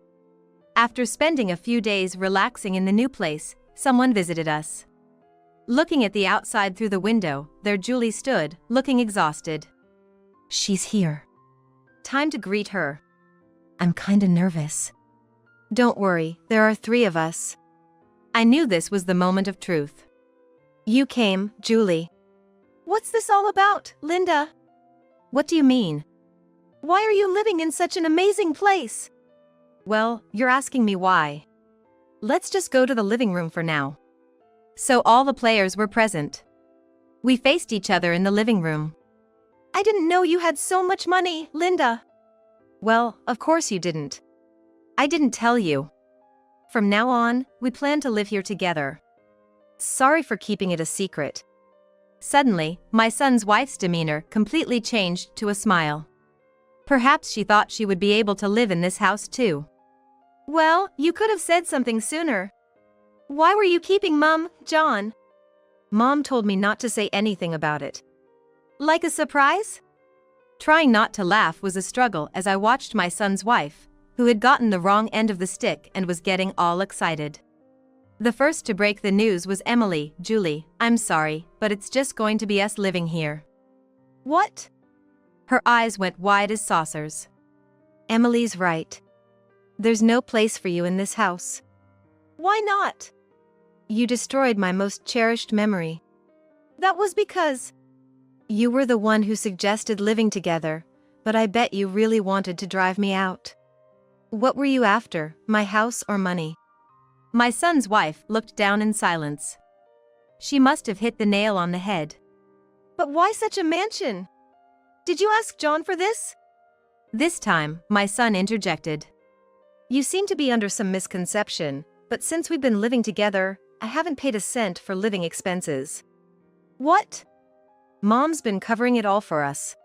[SPEAKER 2] After spending a few days relaxing in the new place, someone visited us. Looking at the outside through the window, there Julie stood, looking exhausted.
[SPEAKER 1] She's here.
[SPEAKER 2] Time to greet her.
[SPEAKER 1] I'm kinda nervous. Don't worry, there are 3 of us.
[SPEAKER 2] I knew this was the moment of truth.
[SPEAKER 1] You came, Julie. What's this all about, Linda?
[SPEAKER 2] What do you mean?
[SPEAKER 1] Why are you living in such an amazing place?
[SPEAKER 2] Well, you're asking me why.
[SPEAKER 1] Let's just go to the living room for now.
[SPEAKER 2] So all the players were present. We faced each other in the living room.
[SPEAKER 1] I didn't know you had so much money, Linda. Well, of course you didn't.
[SPEAKER 2] I didn't tell you.
[SPEAKER 1] From now on, we plan to live here together. Sorry for keeping it a secret.
[SPEAKER 2] Suddenly, my son's wife's demeanor completely changed to a smile. Perhaps she thought she would be able to live in this house too.
[SPEAKER 1] Well, you could have said something sooner. Why were you keeping Mom, John? Mom told me not to say anything about it. Like a surprise?
[SPEAKER 2] Trying not to laugh was a struggle as I watched my son's wife, who had gotten the wrong end of the stick and was getting all excited. The first to break the news was Emily. Julie, I'm sorry, but it's just going to be us living here.
[SPEAKER 1] What?
[SPEAKER 2] Her eyes went wide as saucers.
[SPEAKER 1] Emily's right. There's no place for you in this house. Why not? You destroyed my most cherished memory. That was because you were the one who suggested living together, but I bet you really wanted to drive me out. What were you after, my house or money?
[SPEAKER 2] My son's wife looked down in silence. She must have hit the nail on the head.
[SPEAKER 1] But why such a mansion? Did you ask John for this?
[SPEAKER 2] This time, my son interjected.
[SPEAKER 1] You seem to be under some misconception, but since we've been living together, I haven't paid a cent for living expenses. What? Mom's been covering it all for us.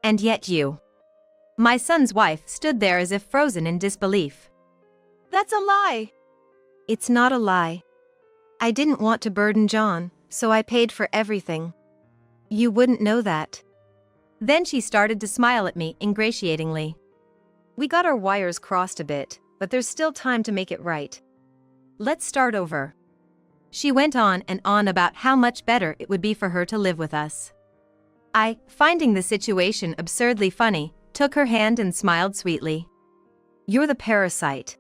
[SPEAKER 2] And yet you. My son's wife stood there as if frozen in disbelief.
[SPEAKER 1] That's a lie. It's not a lie. I didn't want to burden John, so I paid for everything. You wouldn't know that.
[SPEAKER 2] Then she started to smile at me ingratiatingly.
[SPEAKER 1] We got our wires crossed a bit, but there's still time to make it right. Let's start over.
[SPEAKER 2] She went on and on about how much better it would be for her to live with us. I, finding the situation absurdly funny, took her hand and smiled sweetly.
[SPEAKER 1] You're the parasite.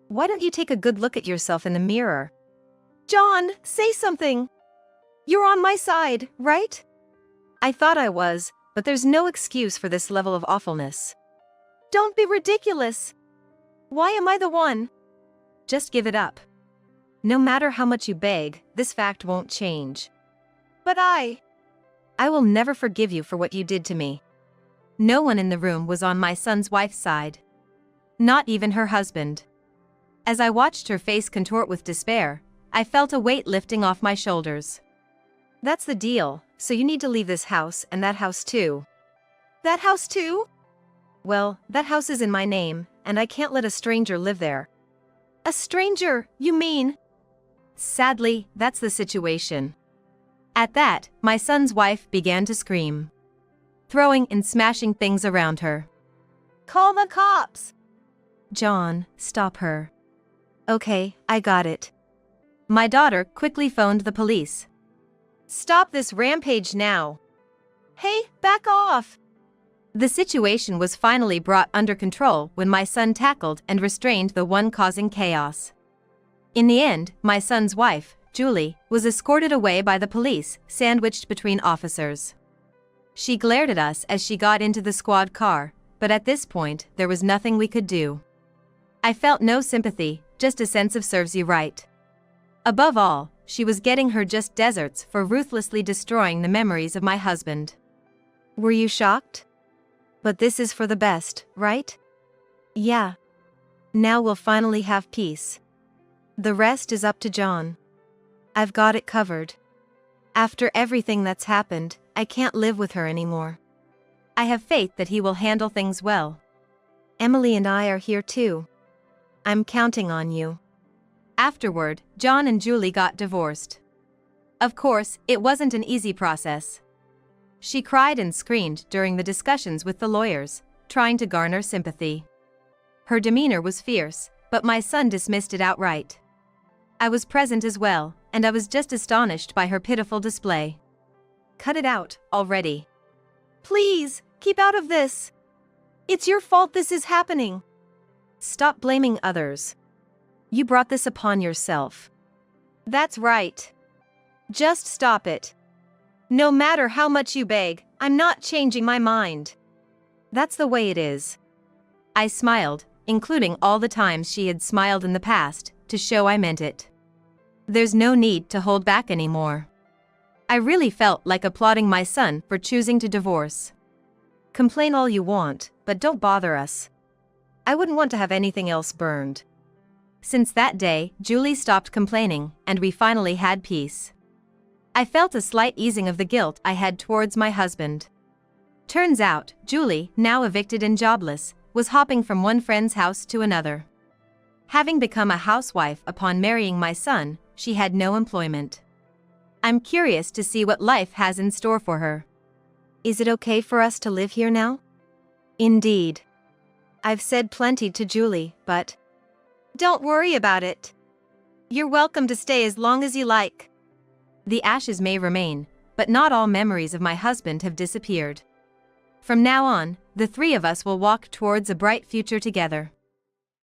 [SPEAKER 1] Why don't you take a good look at yourself in the mirror? John, say something. You're on my side, right? I thought I was, but there's no excuse for this level of awfulness. Don't be ridiculous. Why am I the one? Just give it up. No matter how much you beg, this fact won't change. But I will never forgive you for what you did to me.
[SPEAKER 2] No one in the room was on my son's wife's side. Not even her husband. As I watched her face contort with despair, I felt a weight lifting off my shoulders.
[SPEAKER 1] That's the deal, so you need to leave this house and that house too. That house too? Well, that house is in my name, and I can't let a stranger live there. A stranger, you mean?
[SPEAKER 2] Sadly, that's the situation. At that, my son's wife began to scream, throwing and smashing things around her.
[SPEAKER 1] Call the cops!
[SPEAKER 2] John, stop her.
[SPEAKER 1] Okay, I got it.
[SPEAKER 2] My daughter quickly phoned the police.
[SPEAKER 1] Stop this rampage now. Hey, back off!
[SPEAKER 2] The situation was finally brought under control when my son tackled and restrained the one causing chaos. In the end, my son's wife, Julie, was escorted away by the police, sandwiched between officers. She glared at us as she got into the squad car, but at this point, there was nothing we could do. I felt no sympathy, just a sense of serves you right. Above all, she was getting her just desserts for ruthlessly destroying the memories of my husband.
[SPEAKER 1] Were you shocked? But this is for the best, right? Yeah. Now we'll finally have peace. The rest is up to John. I've got it covered. After everything that's happened, I can't live with her anymore.
[SPEAKER 2] I have faith that he will handle things well.
[SPEAKER 1] Emily and I are here too. I'm counting on you.
[SPEAKER 2] Afterward, John and Julie got divorced. Of course, it wasn't an easy process. She cried and screamed during the discussions with the lawyers, trying to garner sympathy. Her demeanor was fierce, but my son dismissed it outright. I was present as well, and I was just astonished by her pitiful display.
[SPEAKER 1] Cut it out, already. Please, keep out of this. It's your fault this is happening. Stop blaming others. You brought this upon yourself. That's right. Just stop it. No matter how much you beg, I'm not changing my mind. That's the way it is.
[SPEAKER 2] I smiled, including all the times she had smiled in the past, to show I meant it. There's no need to hold back anymore. I really felt like applauding my son for choosing to divorce.
[SPEAKER 1] Complain all you want, but don't bother us. I wouldn't want to have anything else burned.
[SPEAKER 2] Since that day, Julie stopped complaining, and we finally had peace. I felt a slight easing of the guilt I had towards my husband. Turns out, Julie, now evicted and jobless, was hopping from one friend's house to another. Having become a housewife upon marrying my son, she had no employment. I'm curious to see what life has in store for her.
[SPEAKER 1] Is it okay for us to live here now?
[SPEAKER 2] Indeed.
[SPEAKER 1] I've said plenty to Julie, but don't worry about it. You're welcome to stay as long as you like.
[SPEAKER 2] The ashes may remain, but not all memories of my husband have disappeared. From now on, the three of us will walk towards a bright future together.